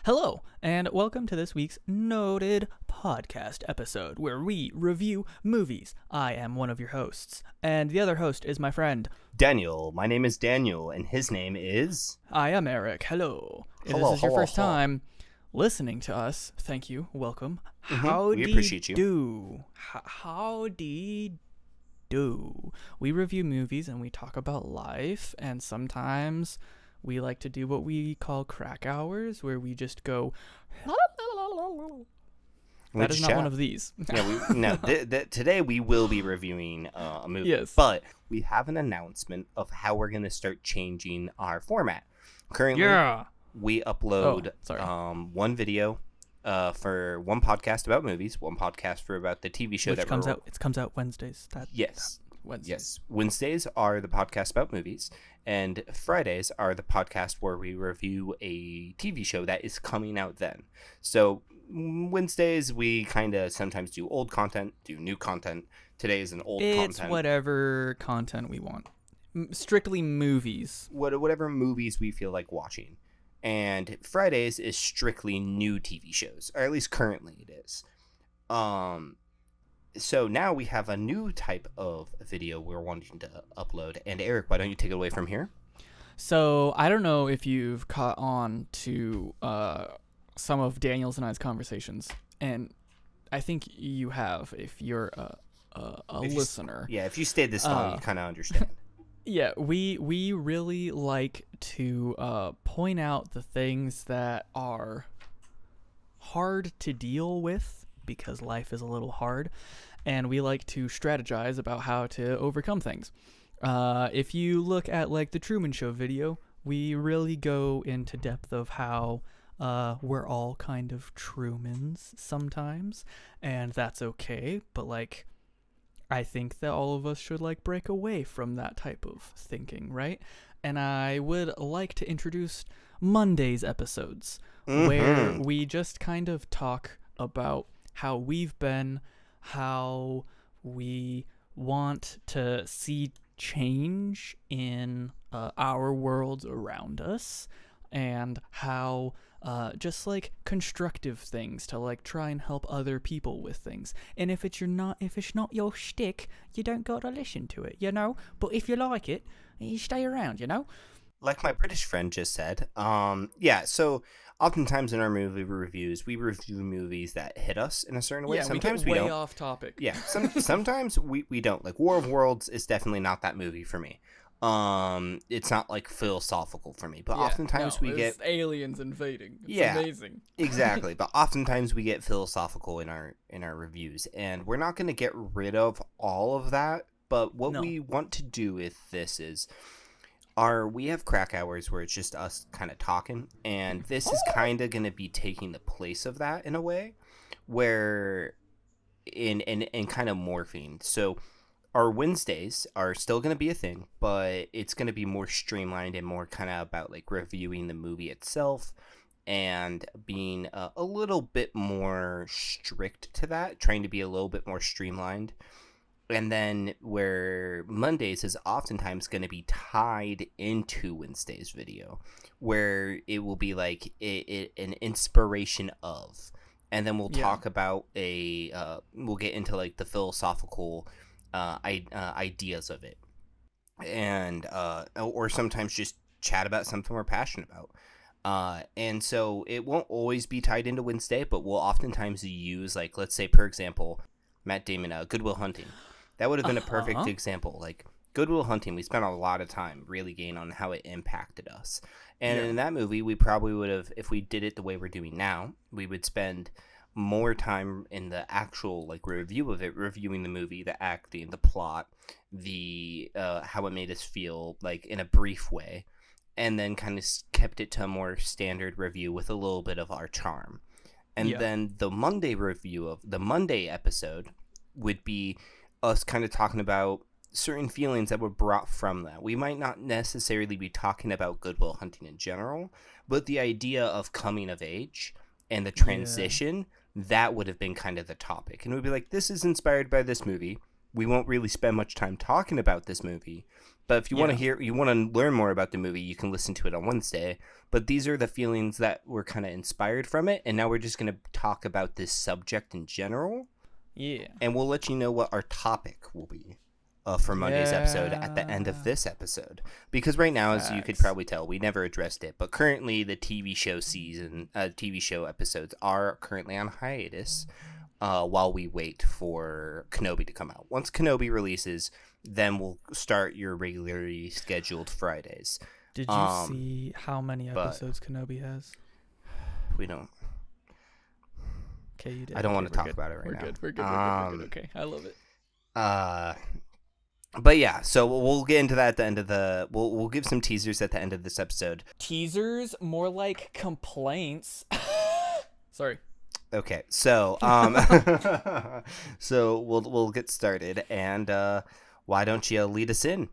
Hello, and welcome to this week's Noted podcast episode, where we review movies. I am one of your hosts, and the other host is my friend Daniel. My name is Daniel, and his name is... I am Eric. Hello. If Hello, this is your hello, first hello. time listening to us, thank you. Welcome. We appreciate you. Howdy do. We review movies and we talk about life, and sometimes we like to do what we call crack hours, where we just go... That is not one of these. Today we will be reviewing a movie. Yes. But we have an announcement of how we're going to start changing our format. Currently, we upload one video for one podcast about movies, one podcast for about the TV show Which comes out. It comes out Wednesdays. Wednesdays. Yes. Wednesdays are the podcast about movies, and Fridays are the podcast where we review a TV show that is coming out then. So Wednesdays we kind of sometimes do old content, do new content. Today is an old content. It's whatever content we want. Strictly movies. Whatever movies we feel like watching. And Fridays is strictly new TV shows, or at least currently it is. So now we have a new type of video we're wanting to upload. And Eric, why don't you take it away from here? So I don't know if you've caught on to some of Daniel's and I's conversations, and I think you have if you're a listener. If you stayed this long, you kind of understand. Yeah, we really like to point out the things that are hard to deal with, because life is a little hard, and we like to strategize about how to overcome things. If you look at like the Truman Show video, we really go into depth of how we're all kind of Trumans sometimes, and that's okay, but like I think that all of us should like break away from that type of thinking, right? And I would like to introduce Monday's episodes, where we just kind of talk about how we've been, how we want to see change in our worlds around us, and how just like constructive things to like try and help other people with things. And if it's not your shtick, you don't gotta listen to it, you know? But if you like it, you stay around, you know? Like my British friend just said, so oftentimes in our movie reviews, we review movies that hit us in a certain way. Yeah, sometimes we we get way don't. off topic. Yeah, sometimes we don't. Like War of Worlds is definitely not that movie for me. It's not like philosophical for me, but oftentimes we get aliens invading. It's amazing. Exactly. But oftentimes we get philosophical in our reviews, and we're not going to get rid of all of that. But what we want to do with this is, we have crack hours where it's just us kind of talking, and this is kind of going to be taking the place of that in a way, where in kind of morphing. So our Wednesdays are still going to be a thing, but it's going to be more streamlined and more kind of about like reviewing the movie itself and being a little bit more strict to that, trying to be a little bit more streamlined. And then where Mondays is oftentimes going to be tied into Wednesday's video, where it will be like an inspiration of, and then we'll talk about we'll get into like the philosophical ideas of it, and or sometimes just chat about something we're passionate about. And so it won't always be tied into Wednesday, but we'll oftentimes use, like, let's say, for example, Matt Damon, Good Will Hunting. That would have been a perfect example. Like, Good Will Hunting, we spent a lot of time really getting on how it impacted us. And in that movie, we probably would have, if we did it the way we're doing now, we would spend more time in the actual like review of it, reviewing the movie, the acting, the plot, the how it made us feel, like in a brief way, and then kind of kept it to a more standard review with a little bit of our charm. And then the Monday review of the Monday episode would be us kind of talking about certain feelings that were brought from that. We might not necessarily be talking about Good Will Hunting in general, but the idea of coming of age and the transition, that would have been kind of the topic. And we'd be like, this is inspired by this movie. We won't really spend much time talking about this movie, But if you want to learn more about the movie, you can listen to it on Wednesday. But these are the feelings that were kind of inspired from it, and now we're just going to talk about this subject in general. Yeah. And we'll let you know what our topic will be for Monday's episode at the end of this episode. Because right now, as you could probably tell, we never addressed it. But currently, the TV show episodes are currently on hiatus while we wait for Kenobi to come out. Once Kenobi releases, then we'll start your regularly scheduled Fridays. Did you see how many episodes Kenobi has? We don't. Okay, you did. I don't want to talk about it right now. We're good. We're good. Okay, I love it. But yeah, so we'll get into that at the end of the. We'll give some teasers at the end of this episode. Teasers, more like complaints. Sorry. Okay, so so we'll get started, and why don't you lead us in?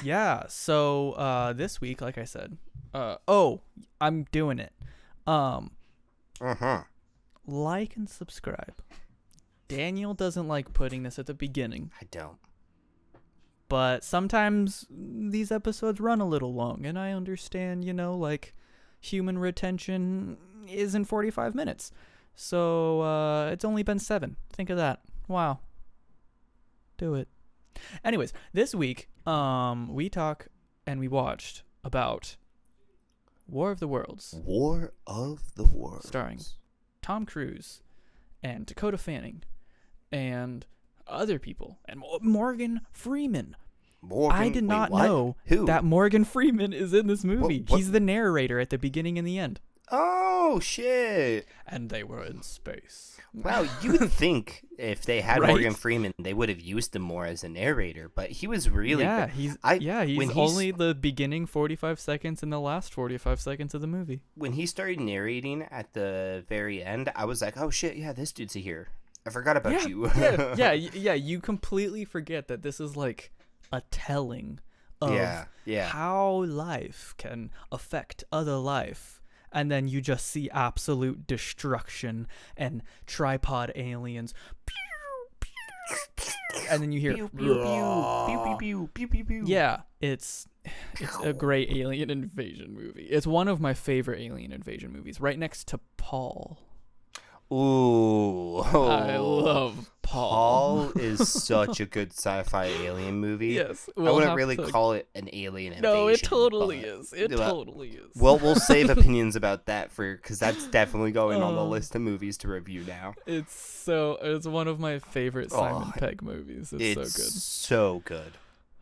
Yeah. So this week, like I said, I'm doing it. Like and subscribe. Daniel doesn't like putting this at the beginning. I don't. But sometimes these episodes run a little long, and I understand, like human retention isn't 45 minutes. So it's only been 7. Think of that. Wow. Do it. Anyways, this week we talk and we watched about War of the Worlds. War of the Worlds. Starring Tom Cruise and Dakota Fanning and other people and Morgan Freeman. I did not know that Morgan Freeman is in this movie. What? He's the narrator at the beginning and the end. Oh, shit. And they were in space. Wow, you would think if they had Morgan Freeman, they would have used him more as a narrator, but he was really... Yeah, he's only the beginning 45 seconds and the last 45 seconds of the movie. When he started narrating at the very end, I was like, oh shit, yeah, this dude's here. I forgot about you. yeah, you completely forget that this is like a telling of how life can affect other life. And then you just see absolute destruction and tripod aliens. And then you hear... Pew, pew, pew, pew, pew, pew, pew. Yeah, it's a great alien invasion movie. It's one of my favorite alien invasion movies, right next to Paul. Ooh. I love Paul. Paul is such a good sci-fi alien movie. Yes. I wouldn't really call it an alien invasion. No, it totally is. It totally is. Well, we'll save opinions about that because that's definitely going on the list of movies to review now. It's one of my favorite Simon Pegg movies. It's so good.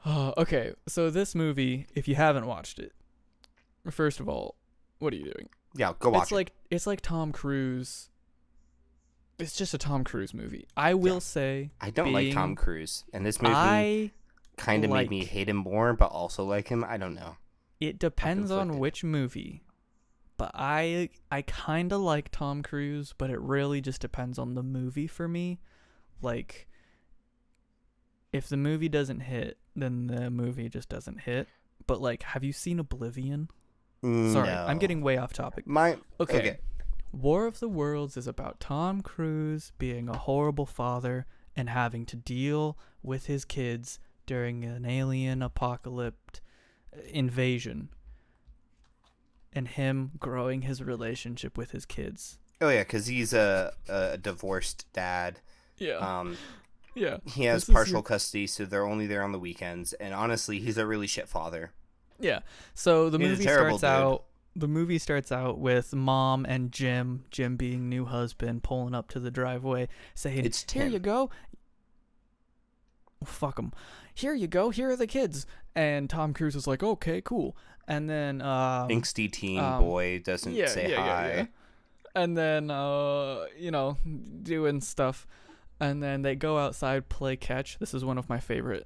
Okay, so this movie, if you haven't watched it, first of all, what are you doing? Yeah, go watch it. It's like Tom Cruise. It's just a Tom Cruise movie. I will say... I don't like Tom Cruise. And this movie kind of made me hate him more, but also like him. I don't know. It depends on which movie. But I kind of like Tom Cruise, but it really just depends on the movie for me. Like, if the movie doesn't hit, then the movie just doesn't hit. But, like, have you seen Oblivion? Sorry, no. I'm getting way off topic. Okay. War of the Worlds is about Tom Cruise being a horrible father and having to deal with his kids during an alien apocalypse invasion, and him growing his relationship with his kids. Oh yeah, because he's a divorced dad. Yeah. Yeah. He has partial custody, so they're only there on the weekends. And honestly, he's a really shit father. Yeah. So the movie starts out with Mom and Jim being new husband, pulling up to the driveway, saying, "Here you go." Fuck them. Here you go. Here are the kids. And Tom Cruise is like, "Okay, cool." And then angsty teen boy doesn't say hi. Yeah. And then doing stuff. And then they go outside, play catch. This is one of my favorite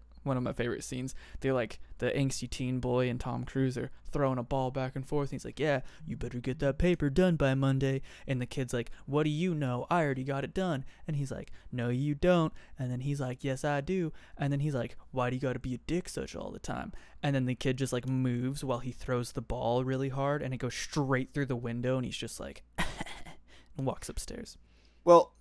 scenes. They're like, the angsty teen boy and Tom Cruise are throwing a ball back and forth. And he's like, "Yeah, you better get that paper done by Monday." And the kid's like, "What do you know? I already got it done." And he's like, "No, you don't." And then he's like, "Yes, I do." And then he's like, "Why do you gotta be a dick such all the time?" And then the kid just like moves while he throws the ball really hard, and it goes straight through the window, and he's just like, and walks upstairs. Well,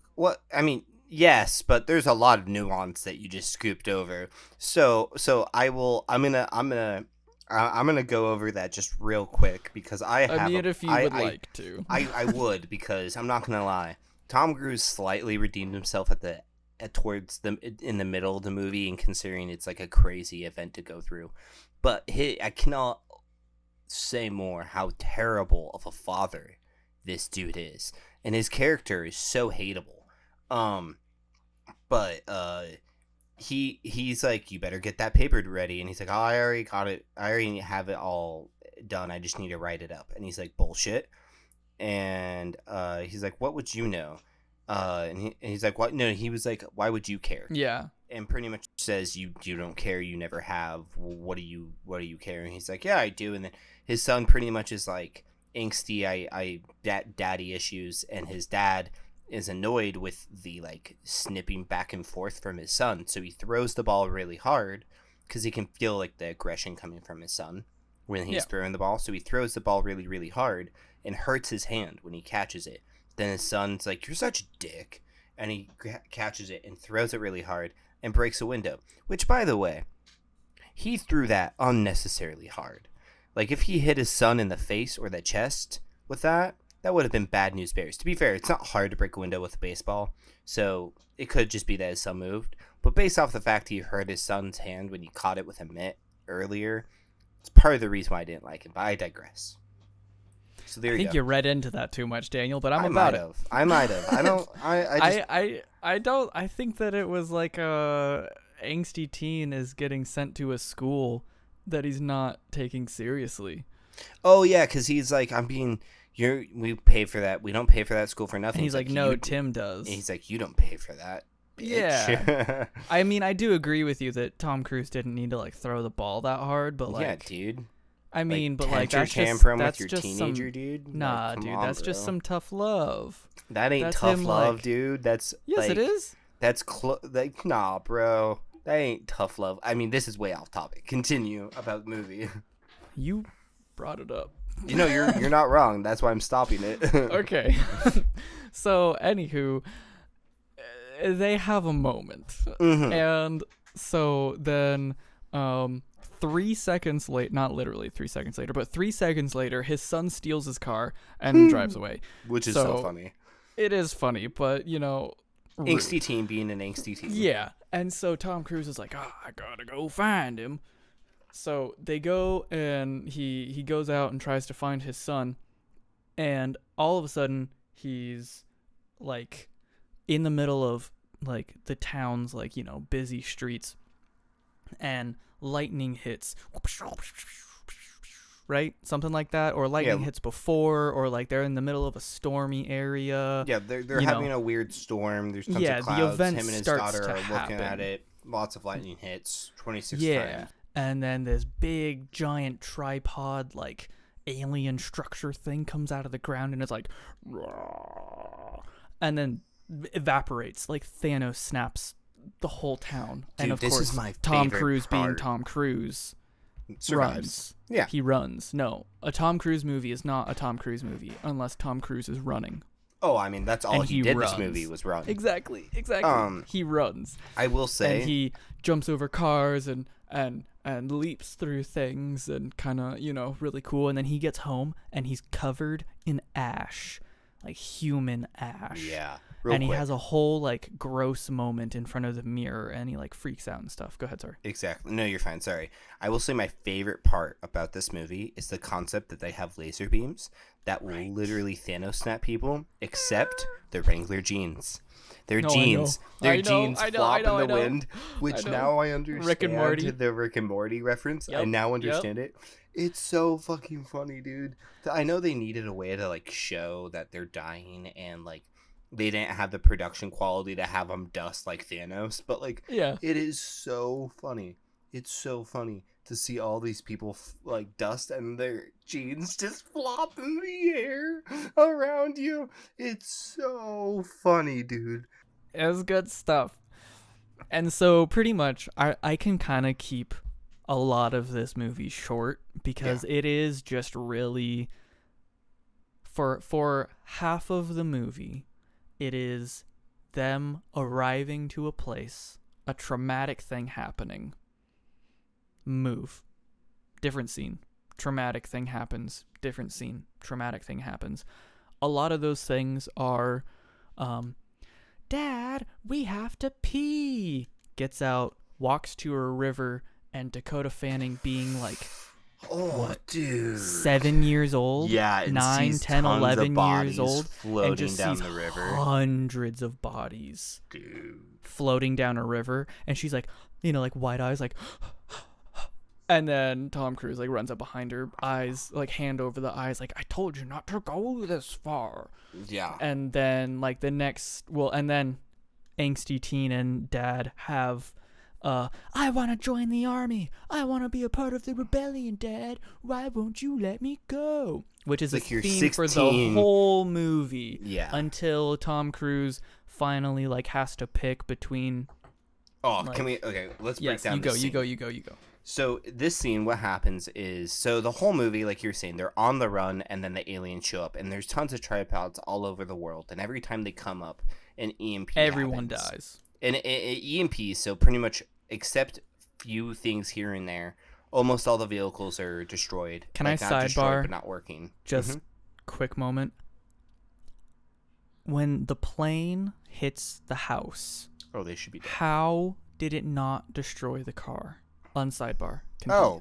Yes, but there's a lot of nuance that you just scooped over. So I'm gonna go over that just real quick because I mean, if you would like to. I would, because I'm not gonna lie. Tom Cruise slightly redeemed himself towards the in the middle of the movie, and considering it's like a crazy event to go through. But I cannot say more how terrible of a father this dude is, and his character is so hateable. Um, but he's like, you better get that paper ready, and he's like, oh, I already got it. I already have it all done. I just need to write it up. And he's like, bullshit. And he's like, what would you know? And he's like, what? No, he was like, why would you care? Yeah. And pretty much says, you don't care, you never have. What do you care? And he's like, yeah, I do. And then his son pretty much is like angsty, daddy issues, and his dad is annoyed with the like snipping back and forth from his son, so he throws the ball really hard because he can feel like the aggression coming from his son when he's throwing the ball. So he throws the ball really, really hard and hurts his hand when he catches it. Then his son's like, you're such a dick, and he catches it and throws it really hard and breaks a window, which, by the way, he threw that unnecessarily hard. Like, if he hit his son in the face or the chest with that would have been bad news bears. To be fair, it's not hard to break a window with a baseball, so it could just be that his son moved. But based off the fact he hurt his son's hand when he caught it with a mitt earlier, it's part of the reason why I didn't like him, but I digress. So there you go. I think you read into that too much, Daniel, but I about it. I might have. I don't. I don't. I think that it was like a angsty teen is getting sent to a school that he's not taking seriously. Oh yeah, because he's like, we pay for that. We don't pay for that school for nothing. And he's like, no, Tim does. He's like, you don't pay for that, bitch. Yeah. I mean, I do agree with you that Tom Cruise didn't need to like throw the ball that hard, but like, yeah, dude. I mean, like, but like that's with your teenager, dude. Nah, like, dude, on, that's bro. just some tough love. That ain't that's tough him, love, like, dude. That's yes, like, it is. That's like, nah, bro. That ain't tough love. I mean, this is way off topic. Continue about the movie. You brought it up. You know, you're not wrong. That's why I'm stopping it. Okay. So, anywho, they have a moment, and so then 3 seconds late, not literally 3 seconds later, but 3 seconds later, his son steals his car and drives away. Which is so funny. It is funny, but, you know, angsty teen being an angsty teen. Yeah. And so Tom Cruise is like, I gotta go find him. So they go, and he goes out and tries to find his son, and all of a sudden he's like in the middle of like the town's like, you know, busy streets, and lightning hits, right? Something like that, or lightning hits before, or like they're in the middle of a stormy area. Yeah, they're having a weird storm. There's tons of clouds. The event Him and his daughter are looking at it. Lots of lightning hits. 26 times. And then this big giant tripod like alien structure thing comes out of the ground, and it's like, and then evaporates like Thanos snaps the whole town. Dude, and of this course, is my Tom favorite Cruise part. being Tom Cruise survives. Runs. Yeah, he runs. No, a Tom Cruise movie is not a Tom Cruise movie unless Tom Cruise is running. Oh, I mean, that's all he did runs. This movie was run. Exactly. He runs. I will say, and he jumps over cars and leaps through things, and kind of, you know, really cool. And then he gets home and he's covered in ash, like human ash. Yeah. And he has a whole like gross moment in front of the mirror, and he like freaks out and stuff. Go ahead, sorry. Exactly. No, you're fine. Sorry. I will say my favorite part about this movie is the concept that they have laser beams that will literally Thanos snap people, except the Wrangler jeans. Their jeans flop in the wind, which now I understand. Rick and Morty. The Rick and Morty reference. I now understand it. It's so fucking funny, dude. I know they needed a way to like show that they're dying, and like they didn't have the production quality to have them dust like Thanos, but like, it is so funny. It's so funny to see all these people like dust and their jeans just flop in the air around you. It's so funny, dude. It was good stuff. And so pretty much I can kind of keep a lot of this movie short, because it is just really for half of the movie, it is them arriving to a place, a traumatic thing happening. Move. Different scene. Traumatic thing happens. Different scene. Traumatic thing happens. A lot of those things are, Dad, we have to pee. Gets out, walks to a river, and Dakota Fanning being like, dude, 7 years old? Yeah, and 9, sees 10, tons 11 of years old, floating and just down sees the river. Hundreds of bodies, Dude, floating down a river, and she's like, like wide eyes, like, and then Tom Cruise like runs up behind her, eyes like hand over the eyes, like, I told you not to go this far. Yeah. And then like and then angsty teen and dad have, I want to join the army. I want to be a part of the rebellion, Dad. Why won't you let me go? Which is like a theme for the whole movie. Yeah. Until Tom Cruise finally like has to pick between. Oh, like, can we? Okay, let's break down. You go. So this scene, what happens is, so the whole movie, like you're saying, they're on the run, and then the aliens show up, and there's tons of tripods all over the world, and every time they come up, an EMP Everyone happens. dies. And EMP, so pretty much, except few things here and there, almost all the vehicles are destroyed. Can like, I not sidebar? Destroyed, but not working. Just quick moment. When the plane hits the house, they should be dead. How did it not destroy the car? On sidebar. Continue.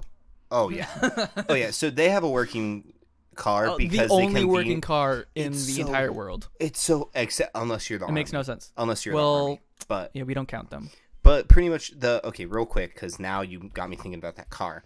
Oh yeah. So they have a working car because the only working car in the entire world. It's so unless you're the army. It makes no sense. Unless you're the army. But yeah, we don't count them. But pretty much real quick, because now you got me thinking about that car.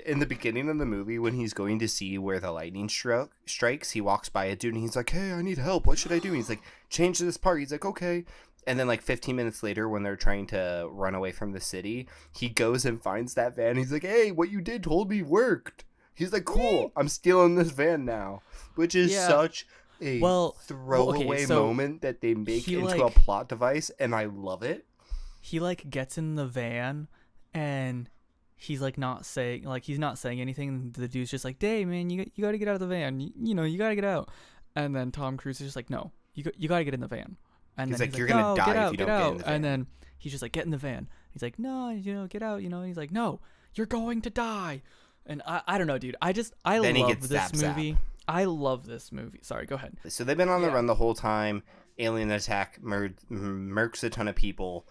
In the beginning of the movie, when he's going to see where the lightning strikes, he walks by a dude and he's like, "Hey, I need help. What should I do?" And he's like, "Change this part." He's like, "Okay." And then like 15 minutes later, when they're trying to run away from the city, he goes and finds that van. He's like, "Hey, what you did told me worked." He's like, "Cool, I'm stealing this van now," which is such a throwaway moment that they make into a plot device, and I love it. He like gets in the van, and he's like not saying anything. And the dude's just like, "Hey, man, you got to get out of the van. You got to get out." And then Tom Cruise is just like, "No, you got to get in the van." And he's then like, "You're gonna die if you don't get in the van." And then he's just like, "Get in the van." He's like, "No, get out." And he's like, "No, you're going to die." And I don't know, dude. I love this movie. I love this movie. Sorry, go ahead. So they've been on the run the whole time. Alien attack, murks a ton of people.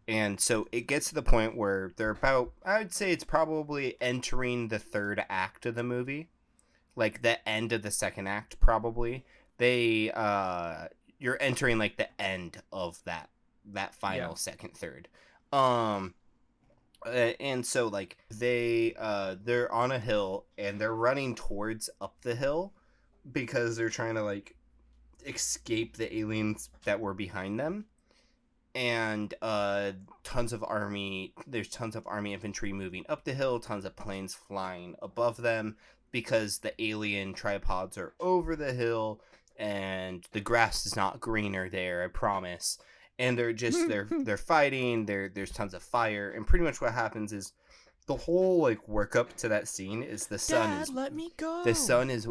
And so it gets to the point where they're about, I would say it's probably entering the third act of the movie. Like the end of the second act, probably. You're entering like the end of that final second third. And so like they're on a hill and they're running towards up the hill because they're trying to like escape the aliens that were behind them. And there's tons of army infantry moving up the hill, tons of planes flying above them because the alien tripods are over the hill and the grass is not greener there, I promise. And they're just they're fighting, there's tons of fire, and pretty much what happens is the whole like work up to that scene is the sun let me go. The sun is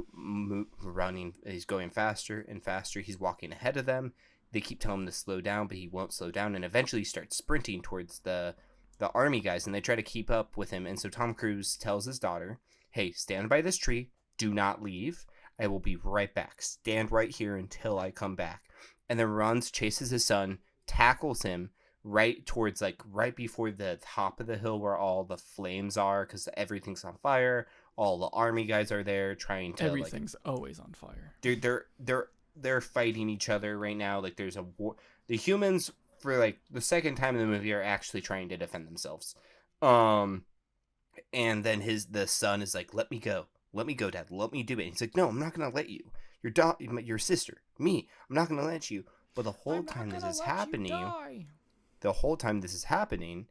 running, he's going faster and faster, he's walking ahead of them. They keep telling him to slow down, but he won't slow down, and eventually starts sprinting towards the army guys, and they try to keep up with him. And so Tom Cruise tells his daughter, "Hey, stand by this tree. Do not leave. I will be right back. Stand right here until I come back." And then runs, chases his son, tackles him right before the top of the hill where all the flames are because everything's on fire. All the army guys are there trying to. Everything's always on fire. Dude, they're fighting each other right now. Like there's a war. The humans for like the second time in the movie are actually trying to defend themselves. And then the son is like, "Let me go, Dad, let me do it." And he's like, "No, I'm not gonna let you. Your sister, me. I'm not gonna let you." But the whole time this is happening,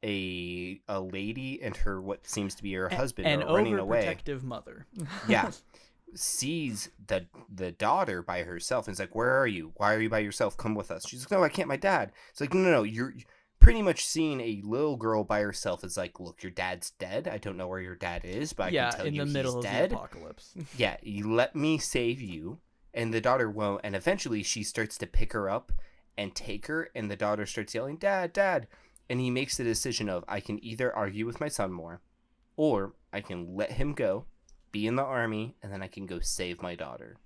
a lady and her what seems to be her husband are running away. An overprotective mother. Yeah. Sees the daughter by herself and is like, "Where are you? Why are you by yourself? Come with us." She's like, "No, I can't. My dad." It's like, no, you're pretty much seeing a little girl by herself. Is like, "Look, your dad's dead. I don't know where your dad is, but I can tell you he's dead. Yeah, in the middle of the apocalypse." You let me save you. And the daughter won't, and eventually she starts to pick her up and take her, and the daughter starts yelling, "Dad, Dad." And he makes the decision of, I can either argue with my son more, or I can let him go, be in the army, and then I can go save my daughter.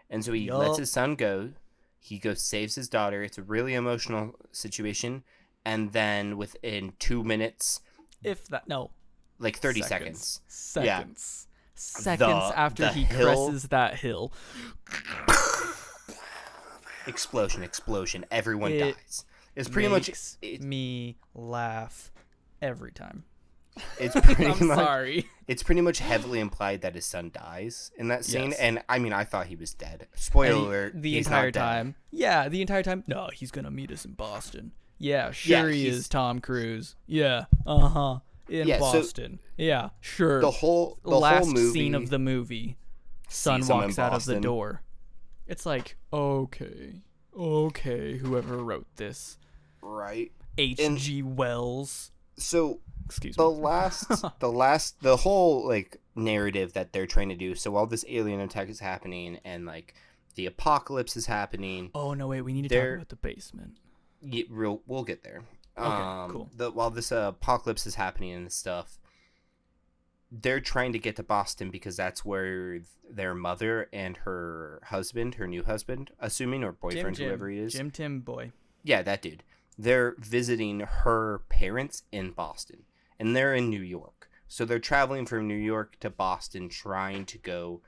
And so he lets his son go. He goes, saves his daughter. It's a really emotional situation. And then within 2 minutes, if that, no, like 30 seconds. Seconds after he hill, cresses that hill. Explosion. Everyone dies. It's pretty much me laugh every time. It's pretty I'm much, sorry. It's pretty much heavily implied that his son dies in that scene. Yes. And I mean, I thought he was dead. Spoiler alert. The he's entire not dead. time. Yeah, the entire time. No, he's going to meet us in Boston. Yeah, sure he is, Tom Cruise. Yeah, in Boston. So yeah, sure. The whole movie, scene of the movie, son walks out of the door. It's like, okay, whoever wrote this. Right. H.G. Wells. So excuse me. The whole like narrative that they're trying to do. So while this alien attack is happening and like the apocalypse is happening. Oh no, wait, we need to talk about the basement. Yeah, we'll get there. Okay, cool. While this apocalypse is happening and stuff, they're trying to get to Boston because that's where their mother and her husband, her new husband, assuming, or boyfriend, whoever he is. Tim boy. Yeah, that dude. They're visiting her parents in Boston, and they're in New York. So they're traveling from New York to Boston, trying to go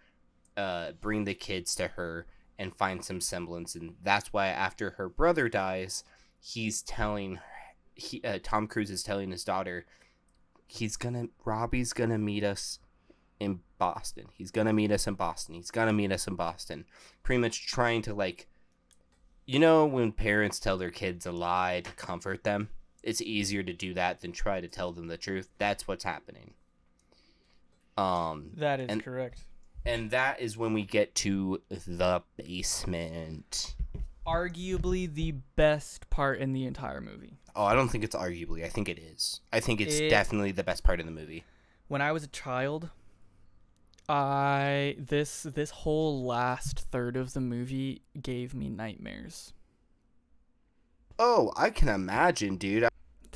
bring the kids to her and find some semblance. And that's why after her brother dies, Tom Cruise is telling his daughter, Robbie's gonna meet us in Boston. He's gonna meet us in Boston. Pretty much trying to, like, you know, when parents tell their kids a lie to comfort them, it's easier to do that than try to tell them the truth. That's what's happening. That is correct. And that is when we get to the basement. Arguably the best part in the entire movie. Oh, I don't think it's arguably. I think it is. I think it's definitely the best part of the movie. When I was a child, this whole last third of the movie gave me nightmares. Oh, I can imagine, dude.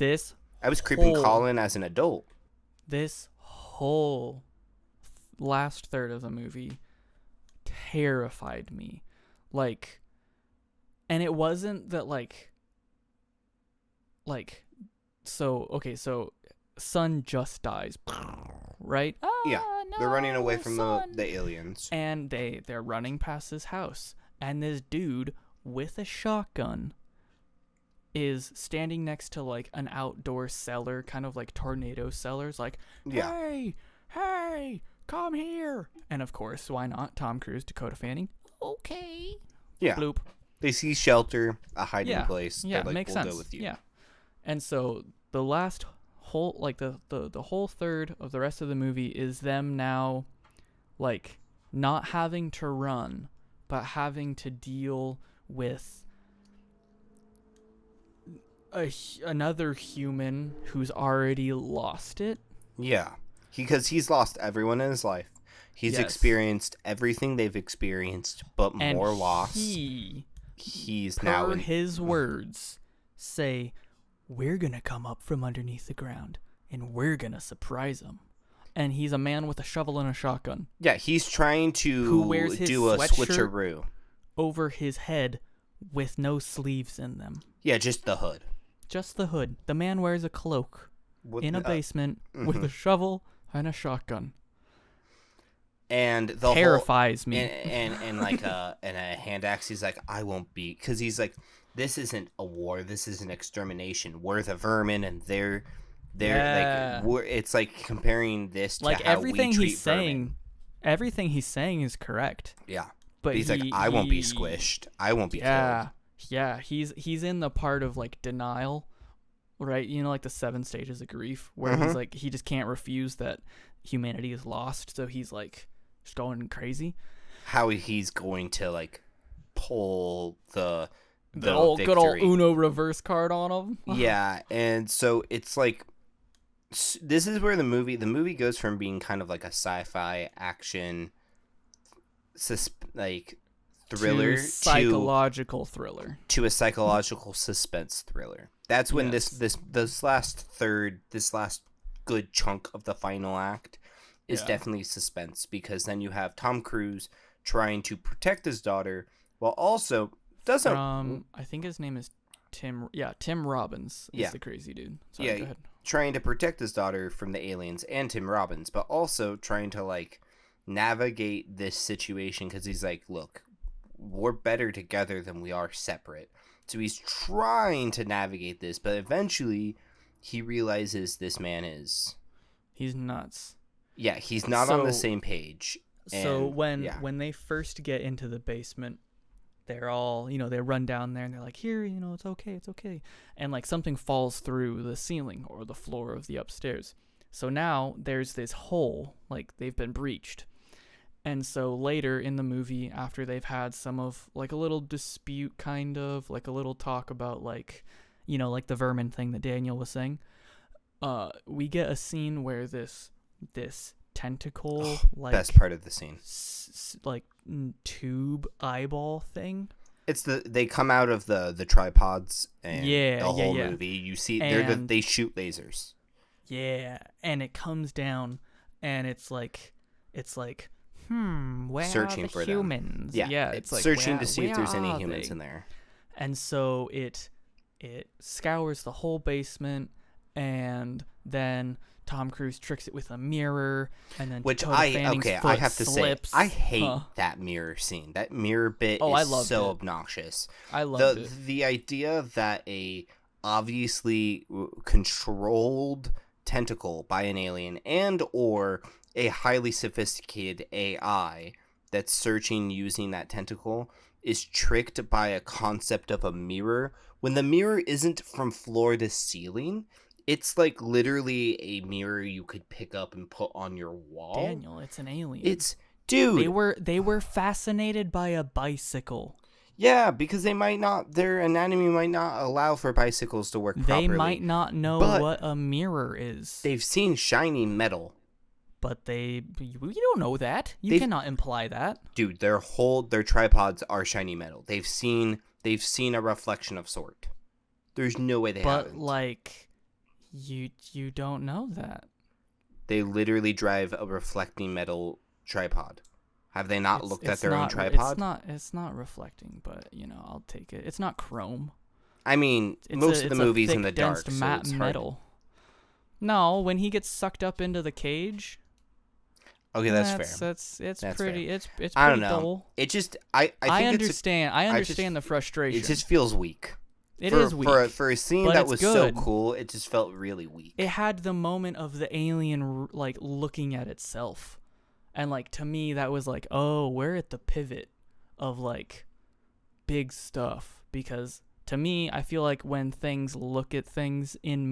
I was creeping Colin as an adult. This whole last third of the movie terrified me. Like, and it wasn't that so son just dies, right? Yeah, no, they're running away from the aliens. And they're running past his house. And this dude with a shotgun is standing next to, like, an outdoor cellar, kind of like tornado cellars, like, hey, come here. And of course, why not? Tom Cruise, Dakota Fanning. Okay. Yeah. Bloop. They see shelter, a hiding place. Yeah, like, makes we'll sense. Go with you. Yeah. And so the last whole, like, the whole third of the rest of the movie is them now, like, not having to run, but having to deal with another human who's already lost it. Yeah. Because he's lost everyone in his life. He's experienced everything they've experienced, but more loss. He's now, his words, say, we're going to come up from underneath the ground, and we're going to surprise them. And he's a man with a shovel and a shotgun. Yeah, he's trying to do a switcheroo over his head with no sleeves in them. Yeah, just the hood. Just the hood. The man wears a cloak in a basement with a shovel and a shotgun. And the terrifies me. And like a hand axe. He's like, I won't be, because he's like, this isn't a war. This is an extermination. We're the vermin, and they're like, it's like comparing this to like how everything we treat he's saying. vermin. Everything he's saying is correct. Yeah, but he's like, I won't be squished. I won't be killed. Yeah, he's in the part of, like, denial, right? You know, like the 7 stages of grief, where he's like, he just can't refuse that humanity is lost, so he's like just going crazy. How he's going to, like, pull the old good old Uno reverse card on him. Yeah, and so it's like, this is where the movie goes from being kind of like a sci-fi action, like thriller to psychological thriller to a psychological suspense thriller. That's when this last good chunk of the final act is definitely suspense, because then you have Tom Cruise trying to protect his daughter while also I think his name is Tim Robbins is the crazy dude. Sorry, go ahead. Trying to protect his daughter from the aliens and Tim Robbins, but also trying to like navigate this situation, because he's like, look, we're better together than we are separate. So he's trying to navigate this, but eventually he realizes this man he's nuts. Yeah, he's not on the same page. So when they first get into the basement, they're all, they run down there and they're like, here, it's okay. And like something falls through the ceiling or the floor of the upstairs. So now there's this hole, like they've been breached. And so later in the movie, after they've had some of like a little dispute, kind of like a little talk about like, like the vermin thing that Daniel was saying, we get a scene where this tentacle, like best part of the scene, like tube eyeball thing. It's they come out of the tripods and the whole movie. You see, they shoot lasers. Yeah, and it comes down, and it's like, where searching are the for humans? Them. Yeah, it's like searching to see if there's any humans in there. And so it scours the whole basement, and then Tom Cruise tricks it with a mirror, and then Dakota Fanning's foot I have to slips. say, I hate that mirror scene. That mirror bit is so obnoxious. I loved it. The idea that a obviously controlled tentacle by an alien and or a highly sophisticated AI that's searching using that tentacle is tricked by a concept of a mirror, when the mirror isn't from floor to ceiling. It's like literally a mirror you could pick up and put on your wall. Daniel, it's an alien. Dude. They were fascinated by a bicycle. Yeah, because their anatomy might not allow for bicycles to work properly. They might not know what a mirror is. They've seen shiny metal. But you don't know that. You cannot imply that. Dude, their tripods are shiny metal. They've seen a reflection of sort. There's no way they haven't. But like, you don't know that. They literally drive a reflecting metal tripod. Have they not looked at their own tripod? It's not reflecting, but I'll take it. It's not chrome. I mean, most of the movie's in the dark, so matte it's metal. Hard. No, when he gets sucked up into the cage. Okay, that's fair. It's pretty. Fair. It's pretty I don't know. dull. It just I understand. I understand the frustration. It just feels weak. It is weak. For a scene that was so cool, it just felt really weak. It had the moment of the alien like looking at itself. And, like, to me, that was like, oh, we're at the pivot of, like, big stuff. Because, to me, I feel like when things look at things in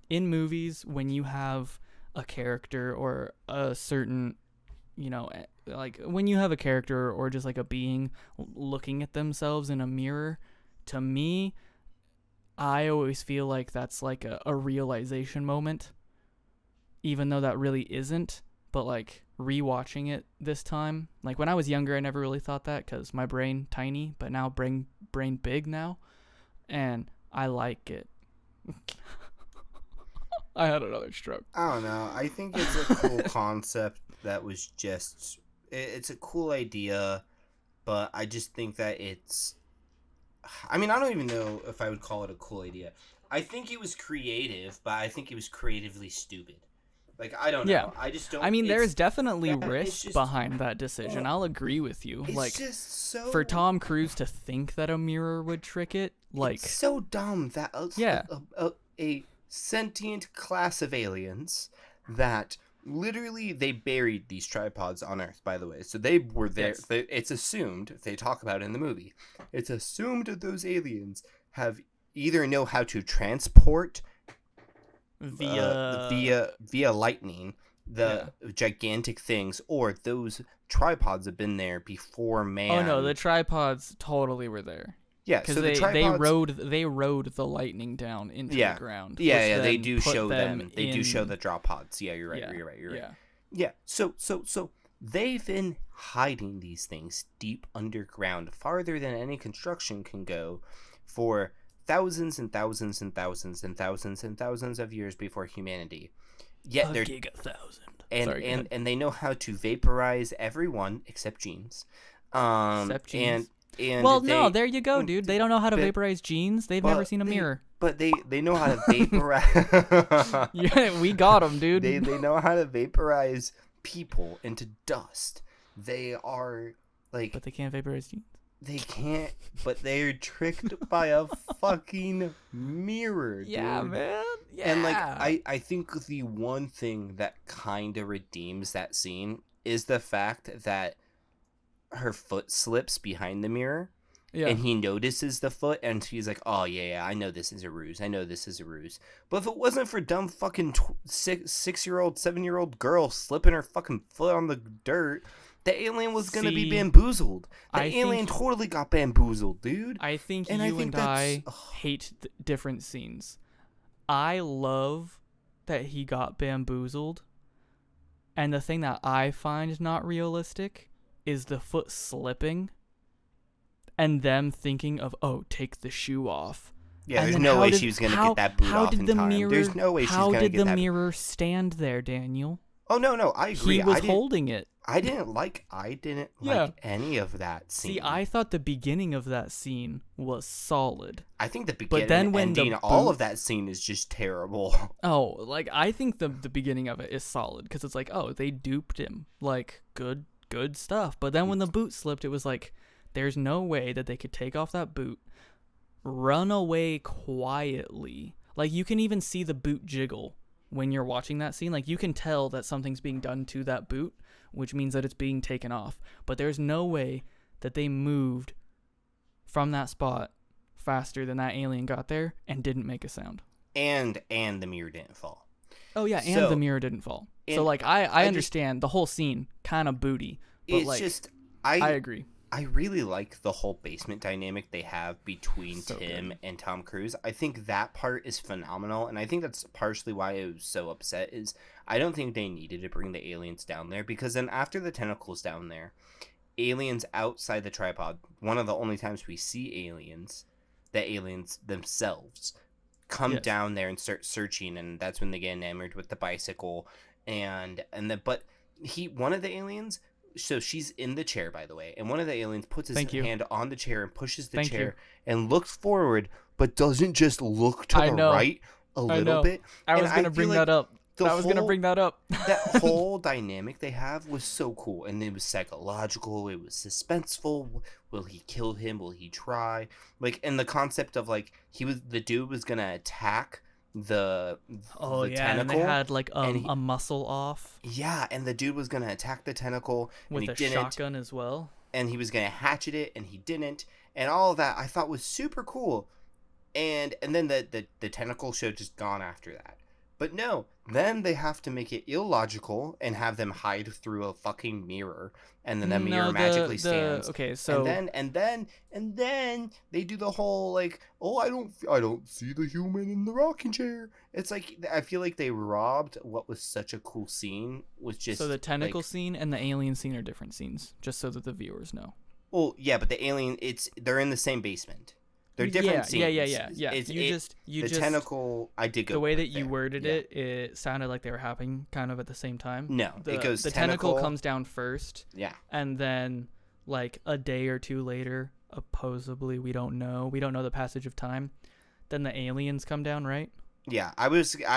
movies, when you have a character or a certain, like, when you have a character or just, like, a being looking at themselves in a mirror, to me, I always feel like that's, like, a realization moment. Even though that really isn't. But, like, rewatching it this time, like, when I was younger, I never really thought that because my brain tiny, but now brain big now, and I like it. I had another stroke. I don't know. I think it's a cool concept that was just... It's a cool idea, but I just think that it's... I mean, I don't even know if I would call it a cool idea. I think it was creative, but I think it was creatively stupid. Like, I don't know. Yeah. I just don't... I mean, there's definitely risk behind that decision. I'll agree with you. It's like, just so... For Tom Cruise to think that a mirror would trick it, like... It's so dumb that a sentient class of aliens that literally they buried these tripods on Earth, by the way. So they were there. Yes. It's assumed, they talk about it in the movie, it's assumed that those aliens have either know how to transport... via lightning gigantic things, or those tripods have been there before man. Oh no, the tripods totally were there. Yeah, because so they rode the lightning down into the ground. Yeah, they do show them. They do show the drop pods. Yeah, you're right. You're right. Yeah. So they've been hiding these things deep underground, farther than any construction can go, for thousands and thousands and thousands and thousands and thousands of years before humanity. Yet they're giga-thousand. And they know how to vaporize everyone except genes. Except genes. And well, no, there you go, dude. They don't know how to vaporize genes. They've never seen a mirror. But they know how to vaporize. Yeah, we got them, dude. They know how to vaporize people into dust. They are like. But they can't vaporize genes. They can't. But they're tricked by a fucking mirror, dude. Yeah, man. Yeah. And like, I think the one thing that kind of redeems that scene is the fact that her foot slips behind the mirror. Yeah. And he notices the foot, and he's like, oh, yeah, I know this is a ruse. But if it wasn't for dumb fucking 6-year-old, 7-year-old girl slipping her fucking foot on the dirt, the alien was going to be bamboozled. The alien totally got bamboozled, dude. I think I hate different scenes. I love that he got bamboozled. And the thing that I find not realistic is the foot slipping. And them thinking of, take the shoe off. Yeah, there's no way she was going to get that boot off in time. There's no way she's going to get that. How did the mirror stand there, Daniel? Oh, no, I agree. He was holding it. I didn't like any of that scene. See, I thought the beginning of that scene was solid. I think the beginning and ending, all of that scene is just terrible. Oh, like, I think the beginning of it is solid, because it's like, they duped him. Like, good stuff. But then when the boot slipped, it was like, there's no way that they could take off that boot, run away quietly. Like, you can even see the boot jiggle when you're watching that scene. Like, you can tell that something's being done to that boot, which means that it's being taken off. But there's no way that they moved from that spot faster than that alien got there and didn't make a sound. And the mirror didn't fall. Oh, yeah, and the mirror didn't fall. So, like, I understand the whole scene, kind of booty. But, it's like, just... I agree. I really like the whole basement dynamic they have between Tim and Tom Cruise. I think that part is phenomenal, and I think that's partially why I was so upset, is I don't think they needed to bring the aliens down there, because then after the tentacles down there, aliens outside the tripod, one of the only times we see aliens, the aliens themselves, come down there and start searching, and that's when they get enamored with the bicycle, but one of the aliens... So she's in the chair, by the way, and one of the aliens puts his hand on the chair and pushes the chair and looks forward, but doesn't just look to the right a little bit. I was going to bring that up. That whole dynamic they have was so cool, and it was psychological. It was suspenseful. Will he kill him? Will he try? Like, and the concept of like the dude was going to attack the tentacle, and they had like a muscle off. Yeah, and the dude was gonna attack the tentacle with a shotgun as well, and he was gonna hatchet it, and he didn't, and all of that I thought was super cool, and then the tentacle should have just gone after that. But no, then they have to make it illogical and have them hide through a fucking mirror, and then the mirror magically stands. Okay, so and then they do the whole like, I don't see the human in the rocking chair. It's like I feel like they robbed what was such a cool scene. Was just so the tentacle scene and the alien scene are different scenes, just so that the viewers know. Well, yeah, but the alien, they're in the same basement. They're different scenes. Yeah. The tentacle, I did go. The way that you worded it sounded like they were happening kind of at the same time. No, it goes. The tentacle comes down first. Yeah. And then, like a day or two later, supposedly we don't know the passage of time. Then the aliens come down, right? Yeah, I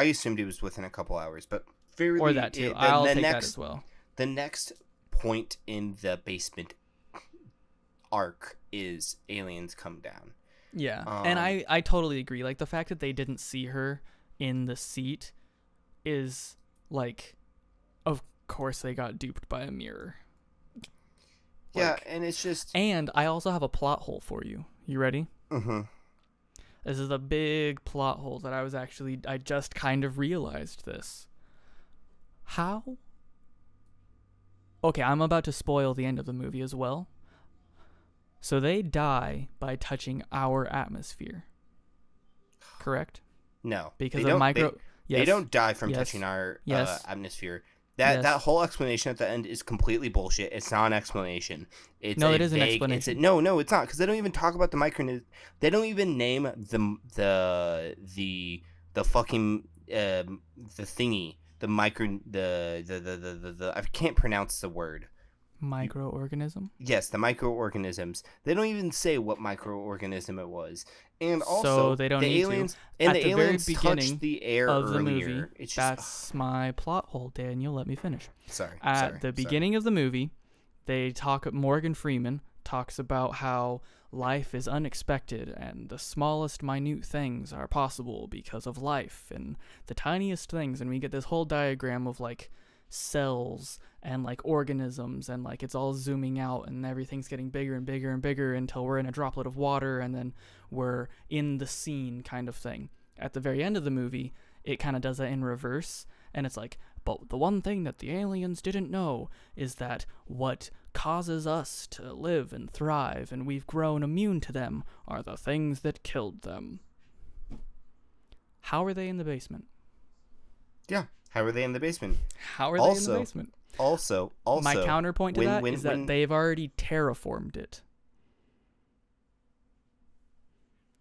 assumed it was within a couple hours, but or that too. I'll take that as well. The next point in the basement arc is aliens come down. Yeah, and I totally agree. Like, the fact that they didn't see her in the seat is, like, of course they got duped by a mirror. Yeah, and it's just... And I also have a plot hole for you. You ready? Mm-hmm. This is a big plot hole that I just kind of realized this. How? Okay, I'm about to spoil the end of the movie as well. So they die by touching our atmosphere. Correct? No. Because of micro... They don't die from touching our atmosphere. That whole explanation at the end is completely bullshit. It's not an explanation. It's no, a it is vague, an explanation. No, it's not, because they don't even talk about the micro. They don't even name the fucking the thingy, the micro, the I can't pronounce the word. Microorganism. Yes, the microorganisms. They don't even say what microorganism it was, and also So they don't the need aliens to. and At the the very aliens touched beginning the air of the earlier. movie, It's just that's my plot hole, Daniel. Let me finish. sorry. At the beginning of the movie, they talk. Morgan Freeman talks about how life is unexpected and the smallest minute things are possible because of life and the tiniest things, and we get this whole diagram of like cells and like organisms, and like it's all zooming out and everything's getting bigger and bigger and bigger until we're in a droplet of water and then we're in the scene kind of thing. At the very end of the movie, it kind of does that in reverse, and it's like, but the one thing that the aliens didn't know is that what causes us to live and thrive and we've grown immune to them are the things that killed them. How are they in the basement? Yeah. How are they in the basement? How are they in the basement? Also, my counterpoint to that is that they've already terraformed it.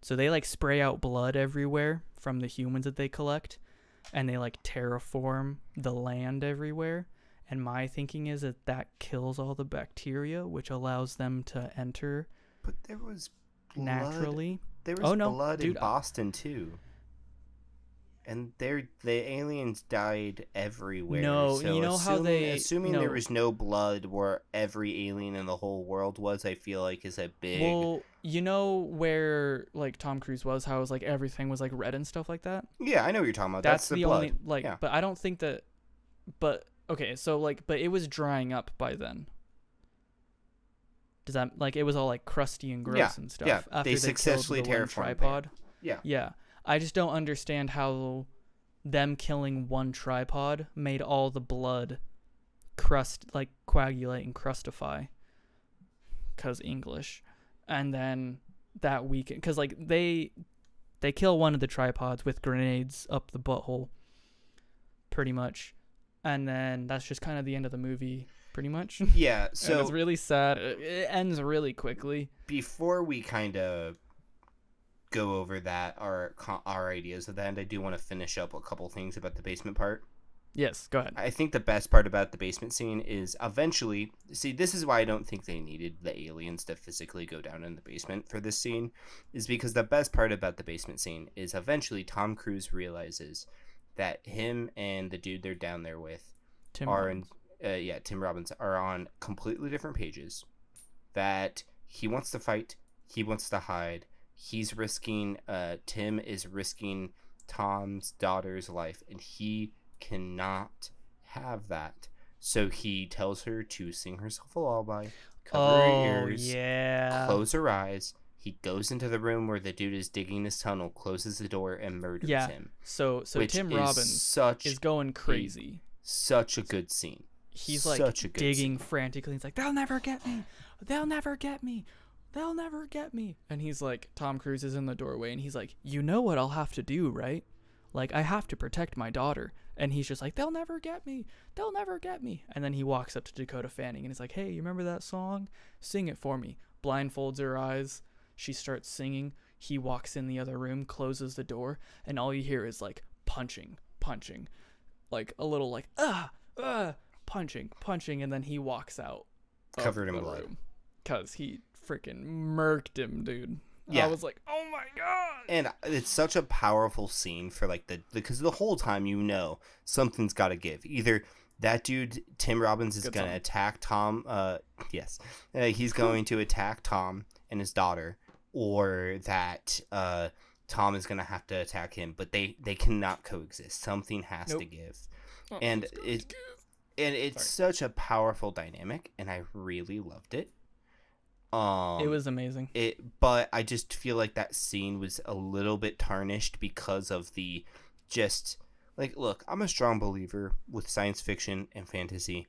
So they like spray out blood everywhere from the humans that they collect, and they like terraform the land everywhere. And my thinking is that kills all the bacteria, which allows them to enter. But there was blood. Naturally. There was blood in Boston too. And the aliens died everywhere. No, so you know assuming there was no blood where every alien in the whole world was, I feel like is a big. Well, you know where like Tom Cruise was, how it was like everything was like red and stuff like that. Yeah, I know what you're talking about. That's the blood. Only like, yeah. But I don't think that. But okay, so like, but it was drying up by then. Does that like it was all like crusty and gross and stuff? Yeah, after they successfully terraformed tripod. Yeah. Yeah. I just don't understand how them killing one tripod made all the blood coagulate and crustify. 'Cause English. And then that weekend, 'cause like they kill one of the tripods with grenades up the butthole, pretty much. And then that's just kind of the end of the movie, pretty much. Yeah, so and it's really sad. It ends really quickly. Before we kind of go over that, our ideas of that, and I do want to finish up a couple things about the basement part. Yes, go ahead. I think the best part about the basement scene is eventually, see, this is why I don't think they needed the aliens to physically go down in the basement for this scene, is because the best part about the basement scene is eventually Tom Cruise realizes that him and the dude they're down there with Tim Robbins are on completely different pages, that he wants to fight, he wants to hide, he's risking, Tim is risking Tom's daughter's life, and he cannot have that. So he tells her to sing herself a lullaby, cover her ears, close her eyes. He goes into the room where the dude is digging his tunnel, closes the door, and murders him. So Tim Robbins is going crazy. Such a good scene. He's like digging frantically. He's like, "They'll never get me. They'll never get me. They'll never get me." And he's like, Tom Cruise is in the doorway, and he's like, "You know what I'll have to do, right? Like, I have to protect my daughter." And he's just like, "They'll never get me. They'll never get me." And then he walks up to Dakota Fanning, and he's like, "Hey, you remember that song? Sing it for me." Blindfolds her eyes. She starts singing. He walks in the other room, closes the door, and all you hear is like punching. Like a little like, punching, and then he walks out. Covered in blood. Because he freaking murked him, dude. Yeah. I was like, oh my god. And it's such a powerful scene for like because the whole time you know something's got to give. Either that dude, Tim Robbins, is going to attack Tom. He's going to attack Tom and his daughter, or that Tom is going to have to attack him. But they cannot coexist. Something has to give. And it's such a powerful dynamic, and I really loved it. It was amazing. But I just feel like that scene was a little bit tarnished because of the just like, look, I'm a strong believer with science fiction and fantasy.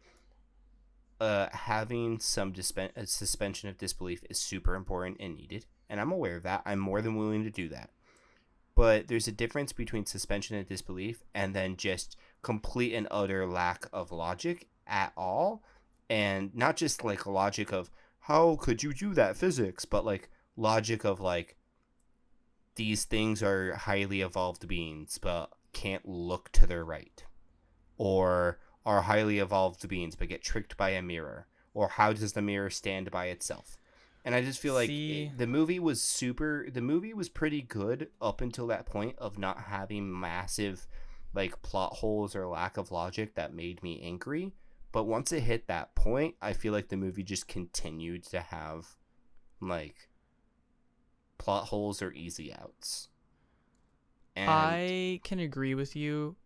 Having some suspension of disbelief is super important and needed, and I'm aware of that. I'm more than willing to do that. But there's a difference between suspension of disbelief and then just complete and utter lack of logic at all. And not just like logic of how could you do that physics, but like logic of like these things are highly evolved beings but can't look to their right, or are highly evolved beings but get tricked by a mirror, or how does the mirror stand by itself? And I just feel like the movie was pretty good up until that point of not having massive like plot holes or lack of logic that made me angry. But once it hit that point, I feel like the movie just continued to have, like, plot holes or easy outs. And I can agree with you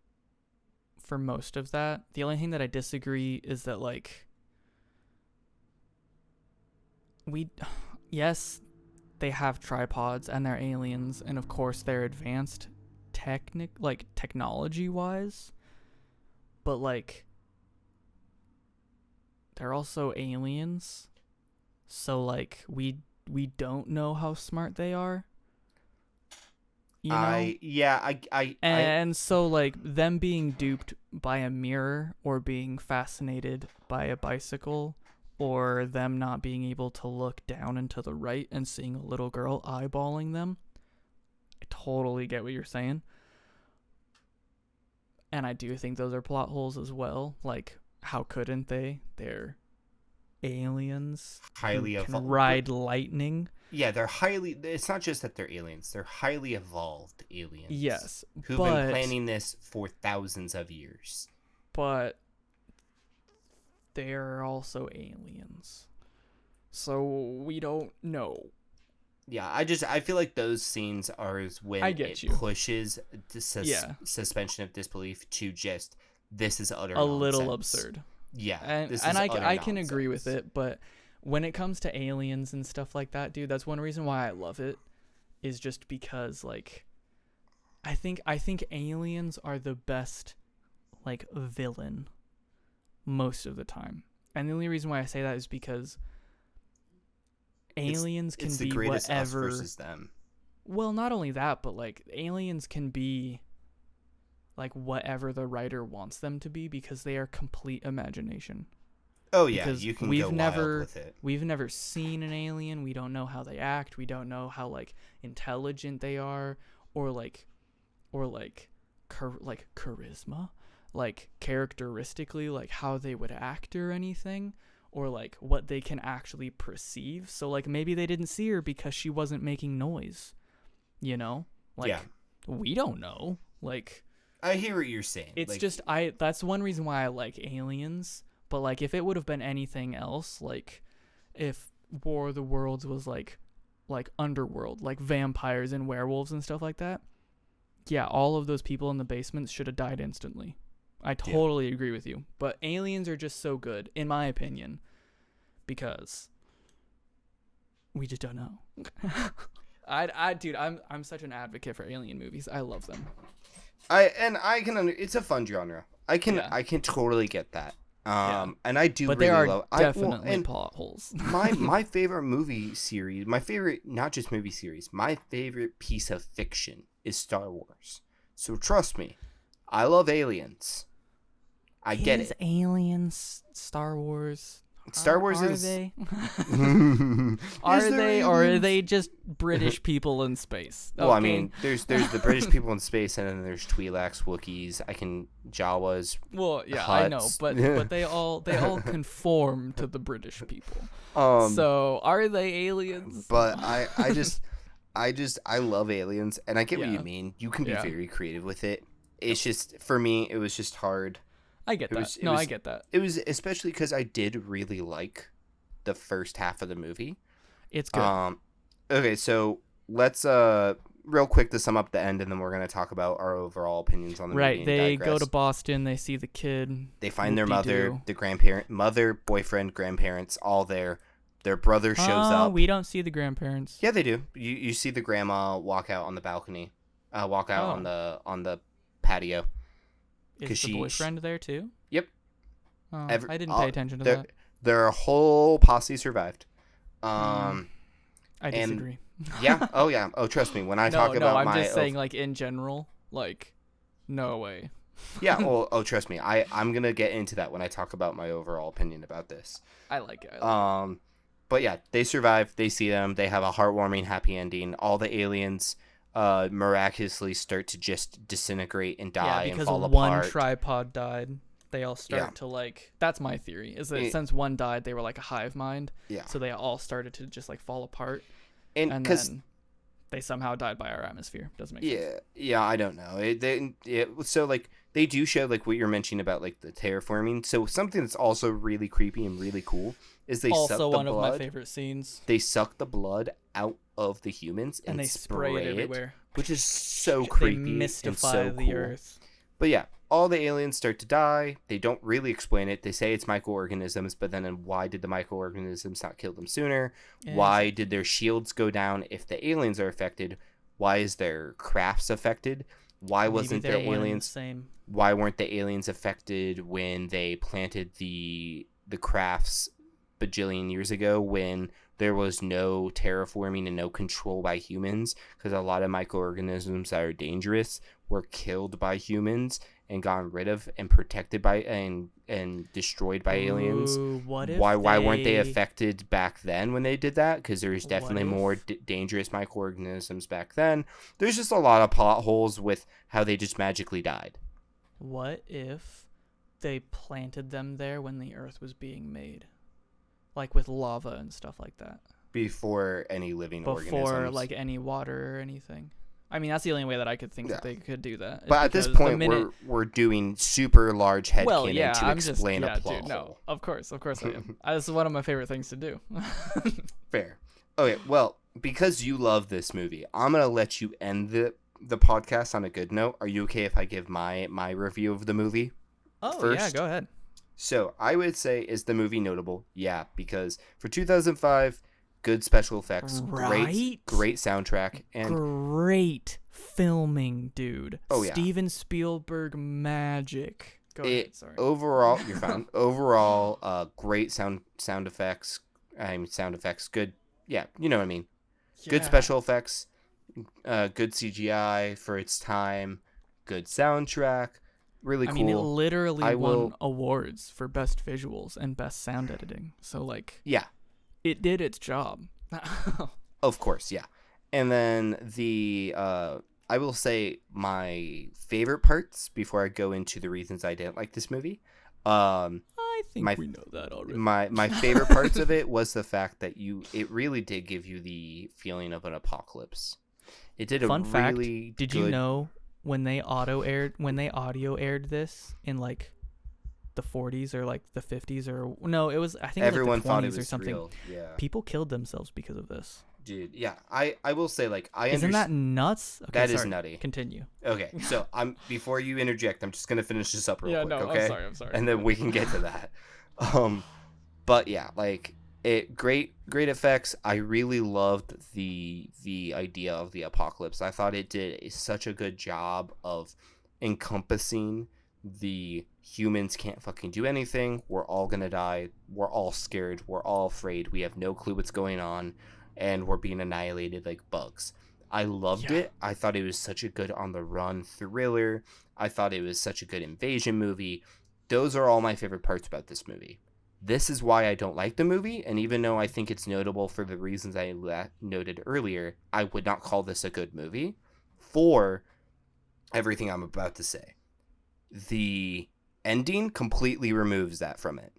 for most of that. The only thing that I disagree is that, like, yes, they have tripods and they're aliens, and of course they're advanced technology-wise, but, like, they're also aliens, so like we don't know how smart they are. You know? So like them being duped by a mirror, or being fascinated by a bicycle, or them not being able to look down and to the right and seeing a little girl eyeballing them. I totally get what you're saying. And I do think those are plot holes as well. Like, how couldn't they? They're aliens. Highly who can ride lightning. Yeah, they're highly... It's not just that they're aliens. They're highly evolved aliens. Yes, who've been planning this for thousands of years. But they're also aliens. So we don't know. Yeah, I feel like those scenes are when it pushes the suspension of disbelief to just, this is utter nonsense. Little absurd. Yeah, and I can agree with it, but when it comes to aliens and stuff like that, dude, that's one reason why I love it, is just because, like, I think aliens are the best, like, villain most of the time. And the only reason why I say that is because aliens can be whatever. It's the greatest us versus them. Well, not only that, but like aliens can be like whatever the writer wants them to be, because they are complete imagination. Oh yeah, because you can go wild with it. We've never seen an alien. We don't know how they act. We don't know how like intelligent they are, or charisma, like characteristically, like how they would act or anything, or like what they can actually perceive. So like maybe they didn't see her because she wasn't making noise, you know? Like, yeah. We don't know. Like, I hear what you're saying. It's like, just that's one reason why I like aliens. But like if it would have been anything else, like if War of the Worlds was like Underworld, like vampires and werewolves and stuff like that, yeah, all of those people in the basement should have died instantly. I totally agree with you. But aliens are just so good, in my opinion, because we just don't know. Dude, I'm such an advocate for alien movies. I love them. It's a fun genre. I can totally get that. And I do, but really there are love definitely plot holes. my favorite movie series, not just movie series, my favorite piece of fiction is Star Wars. So trust me, I love aliens. I get it. Aliens, Star Wars. Star Wars are is. They? Are they, or are they just British people in space? Well, I mean, there's the British people in space, and then there's Twi'leks, Wookiees, Jawas. Well, yeah, Hutts. I know, but they all conform to the British people. So are they aliens? But I love aliens, and I get what you mean. You can be very creative with it. It's just, for me, it was just hard. I get that. I get that. It was especially because I did really like the first half of the movie. It's good. Okay, so let's real quick to sum up the end, and then we're gonna talk about our overall opinions on the movie. Right, they go to Boston. They see the kid. They find their mother, boyfriend, grandparents, all there. Their brother shows up. We don't see the grandparents. Yeah, they do. You see the grandma walk out on the balcony, on the patio. Is the boyfriend there too? Yep. Oh, I didn't pay attention to that. Their whole posse survived. I disagree. Yeah. Oh, yeah. Oh, trust me. When I talk about I'm just saying, like, in general, like, no way. Yeah, well, oh, trust me, I'm gonna get into that when I talk about my overall opinion about this. I like it. But yeah, they survive. They see them. They have a heartwarming, happy ending. All the aliens, miraculously start to just disintegrate and die and fall apart. Because one tripod died, they all start to like. That's my theory. Is that since one died, they were like a hive mind. Yeah. So they all started to just like fall apart, and then they somehow died by our atmosphere. Doesn't make sense. Yeah, I don't know. So like they do show like what you're mentioning about like the terraforming. So something that's also really creepy and really cool is they suck the blood. Also one of my favorite scenes. They suck the blood out of the humans and they spray it everywhere, which is so creepy. They mystify and so the cool. earth. But yeah, all the aliens start to die. They don't really explain it. They say it's microorganisms, but then why did the microorganisms not kill them sooner? Yeah. Why did their shields go down if the aliens are affected? Why is their crafts affected? Why wasn't the aliens Why weren't the aliens affected when they planted the crafts bajillion years ago when there was no terraforming and no control by humans? Because a lot of microorganisms that are dangerous were killed by humans and gotten rid of and protected by and destroyed by aliens. Why weren't they affected back then when they did that? Because there's definitely more dangerous microorganisms back then. There's just a lot of plot holes with how they just magically died. What if they planted them there when the earth was being made? Like with lava and stuff like that. Before any living organisms. Before like any water or anything. I mean, that's the only way that I could think that they could do that. But at this point, we're doing super large headcanon to explain a plot hole. No, of course I am. This is one of my favorite things to do. Fair. Okay, well, because you love this movie, I'm going to let you end the podcast on a good note. Are you okay if I give my review of the movie first? Yeah, go ahead. So I would say, is the movie notable? Yeah, because for 2005... good special effects, great soundtrack, and great filming, dude. Oh yeah, Steven Spielberg magic. Go ahead. Sorry. Overall, you're fine. Overall, great sound effects. Sound effects, good. Yeah, you know what I mean. Yeah. Good special effects, good CGI for its time, good soundtrack. Really cool. I mean, it literally won awards for best visuals and best sound editing. So like, yeah. It did its job. Of course, yeah. And then I will say my favorite parts before I go into the reasons I didn't like this movie. I think we know that already. My favorite parts of it was the fact that it really did give you the feeling of an apocalypse. It did Fun a fact, really did you know when they audio aired this in like the 40s or like the 50s or no, it was I think everyone it was like the 20s thought it was or something. Real. Yeah. People killed themselves because of this. Dude, yeah. I will say like Isn't that nuts? Okay, that is nutty. Continue. Okay, so before you interject, I'm just gonna finish this up real quick. Okay. I'm sorry. And then we can get to that. But yeah, like great effects. I really loved the idea of the apocalypse. I thought it did such a good job of encompassing the humans can't fucking do anything. We're all gonna die. We're all scared. We're all afraid. We have no clue what's going on, and we're being annihilated like bugs. I loved it. I thought it was such a good on the run thriller. I thought it was such a good invasion movie. Those are all my favorite parts about this movie. This is why I don't like the movie, and even though I think it's notable for the reasons I noted earlier, I would not call this a good movie for everything I'm about to say. The ending completely removes that from it.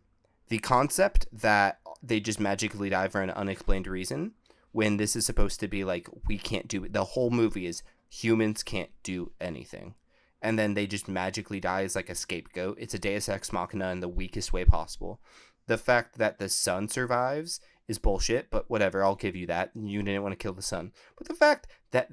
The concept that they just magically die for an unexplained reason, when this is supposed to be like, we can't do it. The whole movie is humans can't do anything. And then they just magically die as like a scapegoat. It's a Deus Ex Machina in the weakest way possible. The fact that the son survives is bullshit, but whatever, I'll give you that. You didn't want to kill the son. But the fact that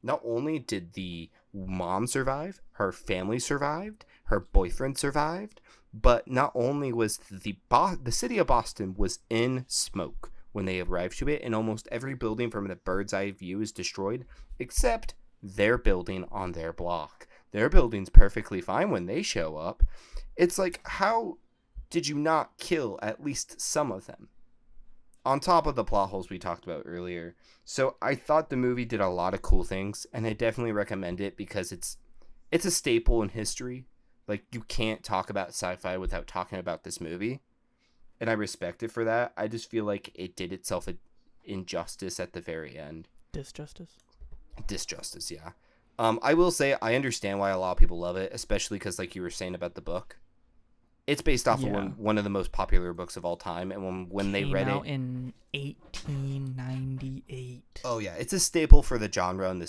not only did the mom survive, her family survived, her boyfriend survived, but not only was the city of Boston was in smoke when they arrived to it, and almost every building from the bird's eye view is destroyed, except their building on their block. Their building's perfectly fine when they show up. It's like, how did you not kill at least some of them? On top of the plot holes we talked about earlier. So I thought the movie did a lot of cool things, and I definitely recommend it because it's a staple in history. Like, you can't talk about sci-fi without talking about this movie. And I respect it for that. I just feel like it did itself an injustice at the very end. Disjustice, yeah. I will say I understand why a lot of people love it, especially because, like you were saying about the book, it's based off of one of the most popular books of all time, and when they read out it in 1898. Oh yeah, it's a staple for the genre and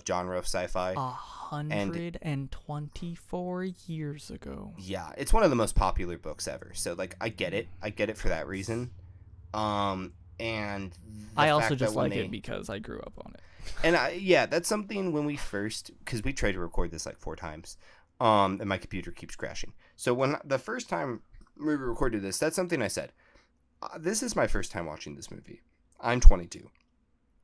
genre of sci-fi. 124 years ago. Yeah, it's one of the most popular books ever. So like, I get it for that reason. And I also just like it because I grew up on it. And that's something when we first, because we tried to record this like 4 times, and my computer keeps crashing. So when the first time we recorded this, that's something I said. This is my first time watching this movie. I'm 22.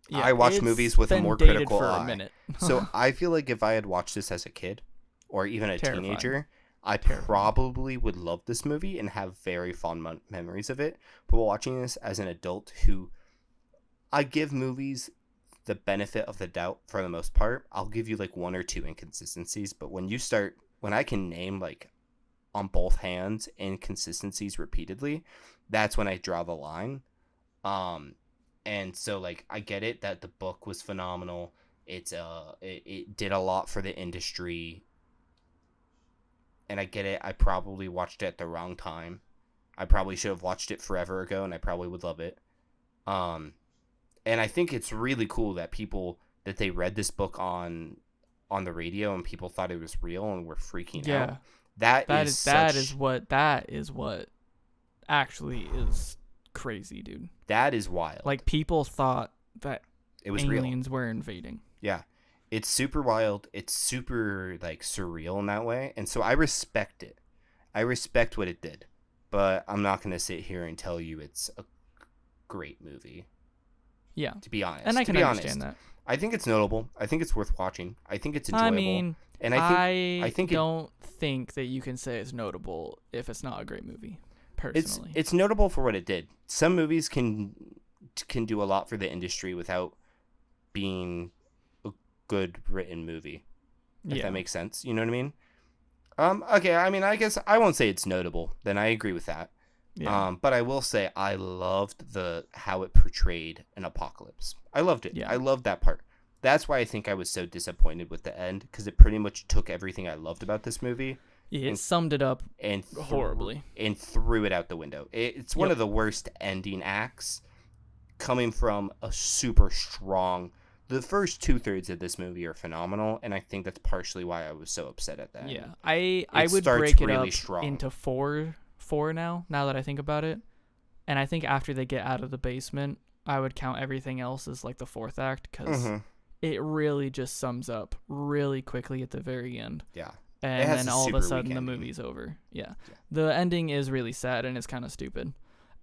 Yeah, I watch movies with a more critical eye. So I feel like if I had watched this as a kid or even a teenager, I probably would love this movie and have very fond memories of it. But watching this as an adult who, I give movies the benefit of the doubt for the most part. I'll give you like 1 or 2 inconsistencies. But when I can name like on both hands inconsistencies repeatedly, that's when I draw the line. And so, like, I get it that the book was phenomenal. It did a lot for the industry. And I get it. I probably watched it at the wrong time. I probably should have watched it forever ago, and I probably would love it. And I think it's really cool that they read this book on the radio, and people thought it was real and were freaking out. That is what actually is crazy, dude. That is wild. Like, people thought that it was aliens were invading. Yeah. It's super wild. It's super, like, surreal in that way. And so I respect it. I respect what it did. But I'm not going to sit here and tell you it's a great movie. Yeah. To be honest. And I can understand that. I think it's notable. I think it's worth watching. I think it's enjoyable. I mean, and I don't think that you can say it's notable if it's not a great movie. Personally, it's notable for what it did. Some movies can do a lot for the industry without being a good written movie. If that makes sense, you know what I mean? Okay, I mean, I guess I won't say it's notable. Then I agree with that. Yeah. But I will say I loved how it portrayed an apocalypse. I loved it. Yeah. I loved that part. That's why I think I was so disappointed with the end, because it pretty much took everything I loved about this movie. It summed it up horribly. And threw it out the window. It's one of the worst ending acts, coming from a super strong... The first 2/3 of this movie are phenomenal, and I think that's partially why I was so upset at that. Yeah, I would break it really up into four now that I think about it. And I think after they get out of the basement, I would count everything else as like the 4th act, because it really just sums up really quickly at the very end. Yeah. And then all of a sudden the movie's over. Yeah. The ending is really sad and it's kind of stupid.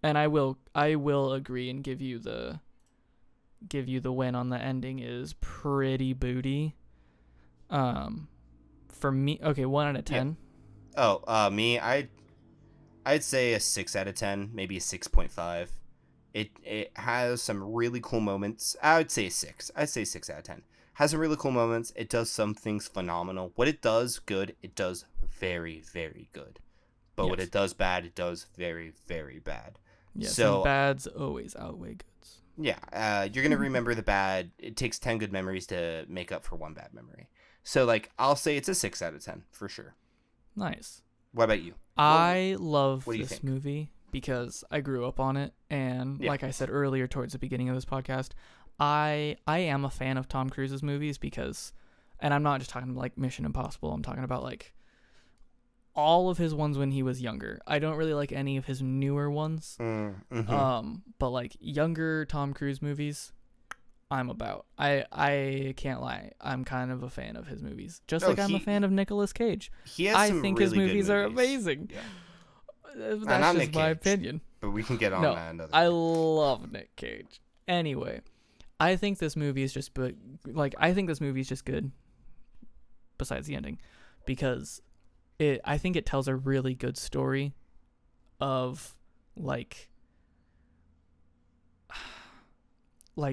And I will agree and give you the win on the ending is pretty booty. For me, okay, 1 out of 10. Yeah. Oh, me, I'd say a 6 out of 10, maybe a 6.5. It has some really cool moments. I would say 6. I'd say 6 out of 10. Has some really cool moments. It does some things phenomenal. What it does good, it does very, very good. But what it does bad, it does very, very bad. Yeah, so bads always outweigh goods. Yeah, you're going to remember the bad. It takes 10 good memories to make up for 1 bad memory. So, like, I'll say it's a 6 out of 10, for sure. Nice. What about you? I love this movie because I grew up on it. And like I said earlier towards the beginning of this podcast, I am a fan of Tom Cruise's movies because, and I'm not just talking like Mission Impossible, I'm talking about like all of his ones when he was younger. I don't really like any of his newer ones. But like younger Tom Cruise movies, I'm about. I can't lie. I'm kind of a fan of his movies. Just like I'm a fan of Nicolas Cage. I think his movies are amazing. Yeah. That's just my opinion. But we can get on that another I love Nick Cage. Anyway, I think this movie is just good. Besides the ending, because I think it tells a really good story of like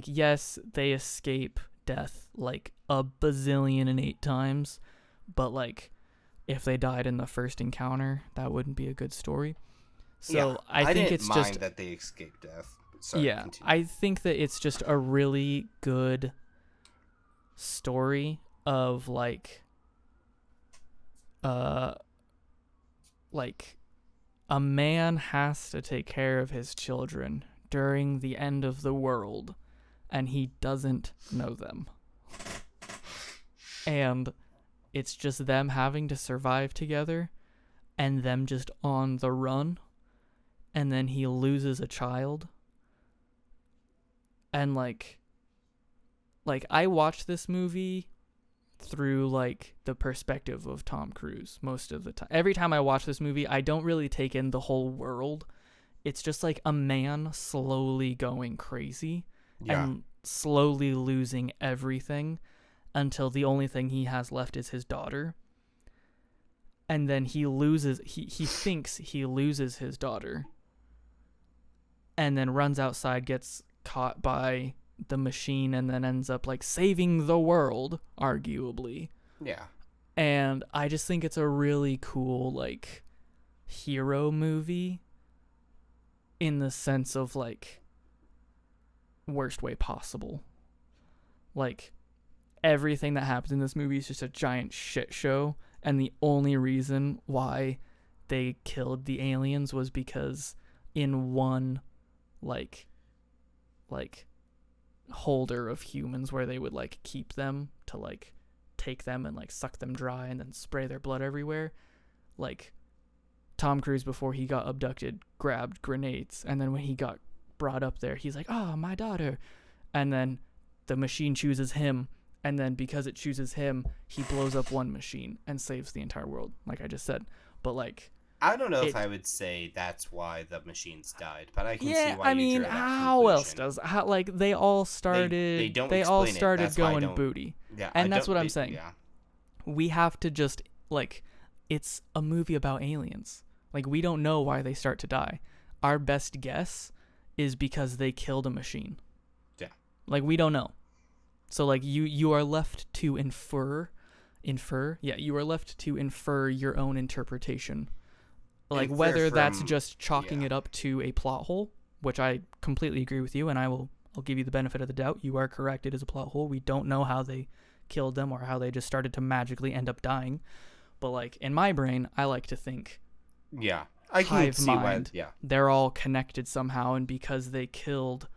yes, they escape death like a bazillion and 8 times, but like if they died in the first encounter, that wouldn't be a good story. So Yeah, I think didn't it's mind just that they escaped death. Sorry, yeah, continue. I think that it's just a really good story of like like a man has to take care of his children during the end of the world, and he doesn't know them. And it's just them having to survive together and them just on the run. And then he loses a child. And like I watched this movie through like the perspective of Tom Cruise most of the time. Every time I watch this movie, I don't really take in the whole world. It's just like a man slowly going crazy and slowly losing everything until the only thing he has left is his daughter. And then he thinks he loses his daughter and then runs outside, gets caught by the machine, and then ends up like saving the world, arguably. Yeah. And I just think it's a really cool like hero movie in the sense of like worst way possible. Like everything that happens in this movie is just a giant shit show, and the only reason why they killed the aliens was because in one like holder of humans where they would like keep them to like take them and like suck them dry and then spray their blood everywhere, like Tom Cruise before he got abducted grabbed grenades, and then when he got brought up there he's like, oh, my daughter, and then the machine chooses him, and then because it chooses him he blows up one machine and saves the entire world, like I just said. But like I don't know if I would say that's why the machines died, but I can see why you drew that conclusion. How else does like they all started they all started going booty. Yeah, and that's what I'm saying. Yeah. We have to just like, it's a movie about aliens. Like we don't know why they start to die. Our best guess is because they killed a machine. Yeah. Like we don't know. So like you are left to infer. Yeah, you are left to infer your own interpretation. Like whether that's just chalking it up to a plot hole, which I completely agree with you, and I'll give you the benefit of the doubt. You are correct, it is a plot hole. We don't know how they killed them or how they just started to magically end up dying. But like in my brain, I like to think I can see why they're all connected somehow, and because they killed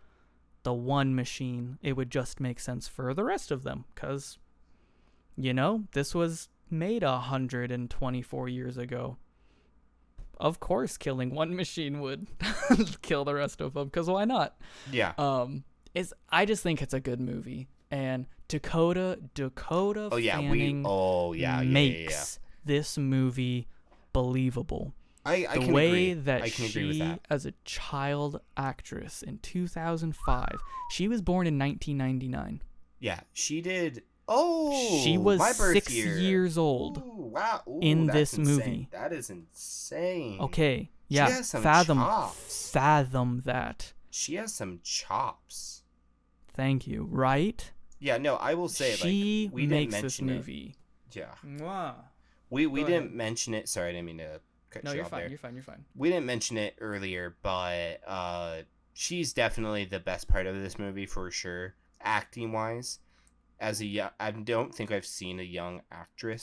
the one machine, it would just make sense for the rest of them, because this was made 124 years ago. Of course, killing one machine would kill the rest of them, because why not? Yeah. I just think it's a good movie, and Dakota Fanning makes this movie believable. I the can way agree. that I can she, agree with that. as a child actress in 2005, she was born in 1999. Yeah, she did. Oh, she was my birth 6 year. years old. Ooh, wow. Ooh, in that's this insane. movie. That is insane. Okay, yeah. She has some chops. Fathom that. She has some chops. Thank you. Right? Yeah, no, I will say she we makes didn't this mention movie. It. Yeah. Mwah. We didn't mention it. Sorry, I didn't mean to cut no, you you're off fine. there. You're fine. You're fine. We didn't mention it earlier, but she's definitely the best part of this movie for sure, acting wise. I don't think I've seen a young actor,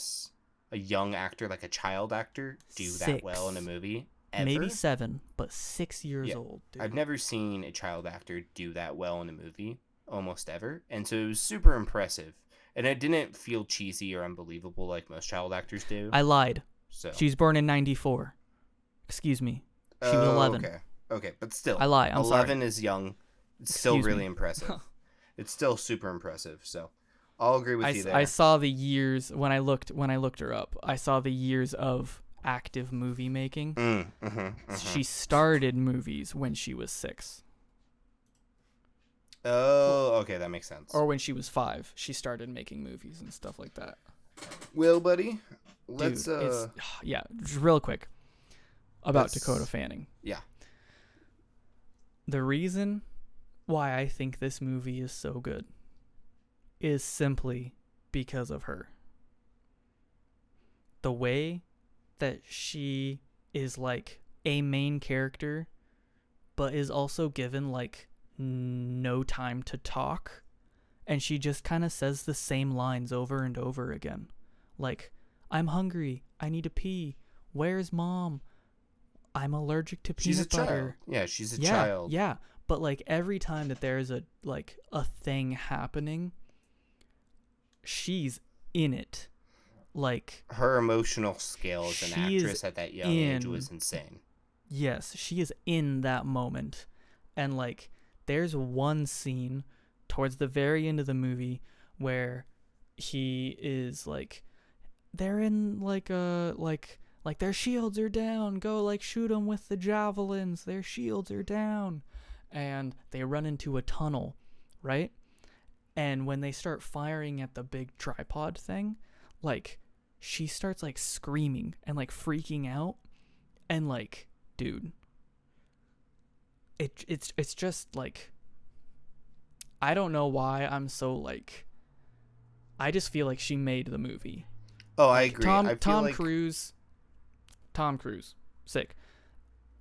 like a child actor, do that well in a movie. Ever. Maybe 7, but 6 years old. Dude. I've never seen a child actor do that well in a movie, almost ever, and so it was super impressive. And it didn't feel cheesy or unbelievable like most child actors do. I lied. So she was born in 94. Excuse me. She was 11. Okay, but still. I lie. I'm 11 sorry. is young. It's still really impressive. It's still super impressive. So I'll agree with you there. I saw the years when I looked her up. I saw the years of active movie making. She started movies when she was 6. Oh, okay, that makes sense. Or when she was 5, she started making movies and stuff like that. Well, buddy, let's just real quick about Dakota Fanning. Yeah. The reason why I think this movie is so good is simply because of her. the way that she is like a main character, but is also given like no time to talk, and she just kind of says the same lines over and over again, like, I'm hungry, I need to pee, where's mom, I'm allergic to peanut butter. Yeah, she's a child. Yeah, but like every time that there's a thing happening, she's in it. Like, her emotional scale as an actress at that young age was insane. Yes, she is in that moment. And like there's one scene towards the very end of the movie where he is like, they're in like a like their shields are down, go like shoot them with the javelins, their shields are down, and they run into a tunnel, right? And when they start firing at the big tripod thing, like, she starts like screaming and like freaking out, and like, dude, it's just like, I don't know why I'm so like, I just feel like she made the movie. Oh, like, I agree. Tom Cruise, sick.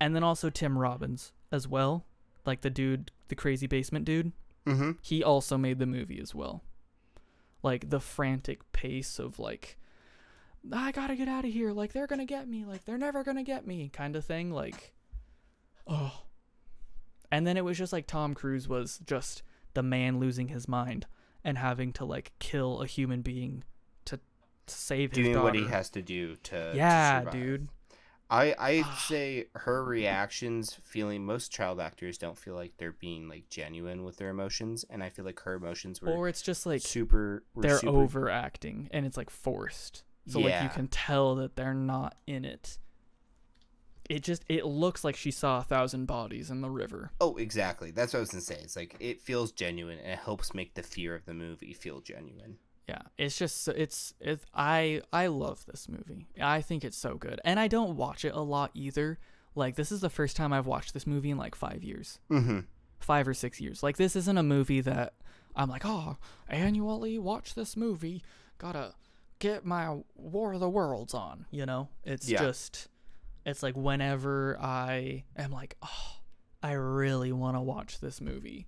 And then also Tim Robbins as well, like the dude, the crazy basement dude. Mm-hmm. He also made the movie as well. Like the frantic pace of like, I gotta get out of here, like they're gonna get me, like they're never gonna get me, kind of thing. Like, oh. And then it was just like Tom Cruise was just the man losing his mind and having to like kill a human being to save his daughter. Doing what he has to do to survive. Dude. I'd say her reactions, feeling, most child actors don't feel like they're being like genuine with their emotions, and I feel like her emotions were, or it's just like they're overacting and it's like forced. So like you can tell that they're not in it. It looks like she saw 1,000 bodies in the river. Oh, exactly. That's what I was gonna say. It's like, it feels genuine, and it helps make the fear of the movie feel genuine. Yeah, it's just, I love this movie. I think it's so good. And I don't watch it a lot either. Like, this is the first time I've watched this movie in like 5 years. Mm-hmm. 5 or 6 years. Like, this isn't a movie that I'm like, oh, annually watch this movie. Gotta get my War of the Worlds on, you know? It's just, it's like whenever I am like, oh, I really want to watch this movie.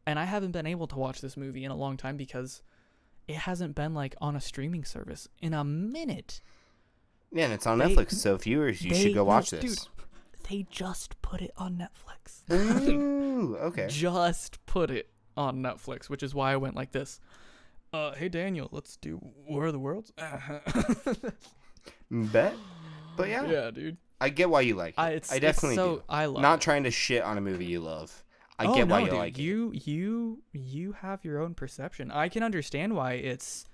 And I haven't been able to watch this movie in a long time because it hasn't been like on a streaming service in a minute. Yeah, and it's on Netflix, so viewers, you should go watch this. Dude, they just put it on Netflix. Ooh, okay. Just put it on Netflix, which is why I went like this. Hey Daniel, let's do War of the Worlds. Bet. But yeah, dude. I get why you like it. I definitely do. I love Not it. trying to shit on a movie you love. I get why you like it. You have your own perception. I can understand why it's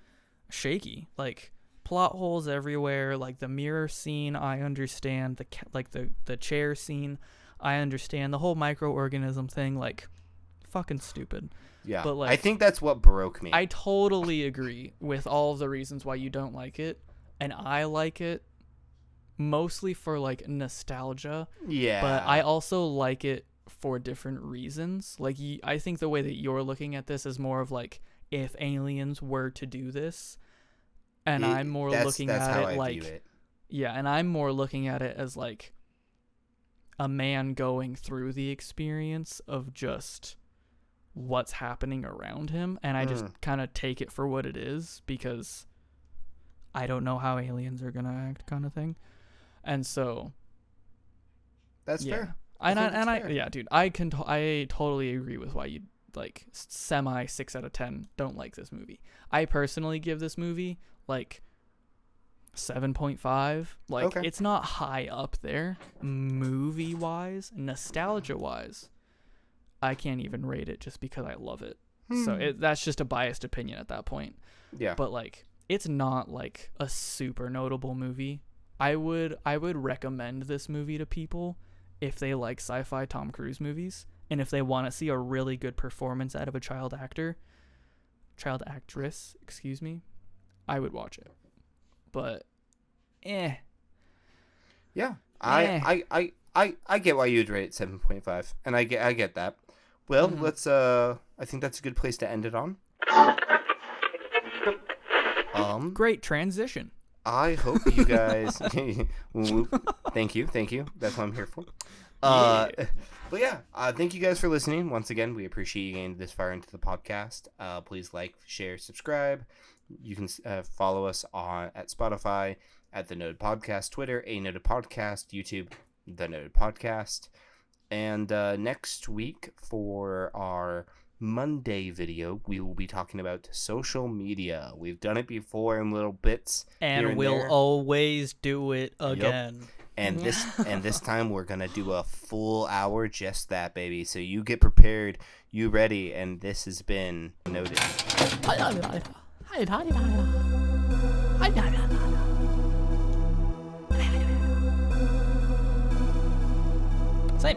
shaky. Like, plot holes everywhere. Like the mirror scene, I understand. The chair scene, I understand. The whole microorganism thing, like, fucking stupid. Yeah, but like, I think that's what broke me. I totally agree with all of the reasons why you don't like it, and I like it mostly for like nostalgia. Yeah, but I also like it for different reasons. Like, I think the way that you're looking at this is more of like, if aliens were to do this, and I'm more looking at it like, yeah, and I'm more looking at it as like a man going through the experience of just what's happening around him, and I just kind of take it for what it is because I don't know how aliens are gonna act, kind of thing. And so that's fair. Yeah, dude, I totally agree with why you like semi 6 out of 10 don't like this movie. I personally give this movie like 7.5. Like, it's not high up there movie wise, nostalgia wise. I can't even rate it just because I love it. So that's just a biased opinion at that point. Yeah. But like, it's not like a super notable movie. I would recommend this movie to people if they like sci-fi Tom Cruise movies, and if they want to see a really good performance out of a child actress, excuse me, I would watch it. But yeah, I get why you'd rate it 7.5, and I get that. Well, let's I think that's a good place to end it on. Great transition. I hope you guys. Thank you. That's what I'm here for. Yeah. But yeah, thank you guys for listening. Once again, we appreciate you getting this far into the podcast. Please like, share, subscribe. You can follow us at Spotify, at The Noted Podcast, Twitter, A Noted Podcast, YouTube, The Noted Podcast. And next week for our Monday video, we will be talking about social media. We've done it before in little bits, and we'll there. Always do it again. Yep. And this time we're gonna do a full hour, just that, baby. So you get prepared, you ready, and this has been Noted. Same.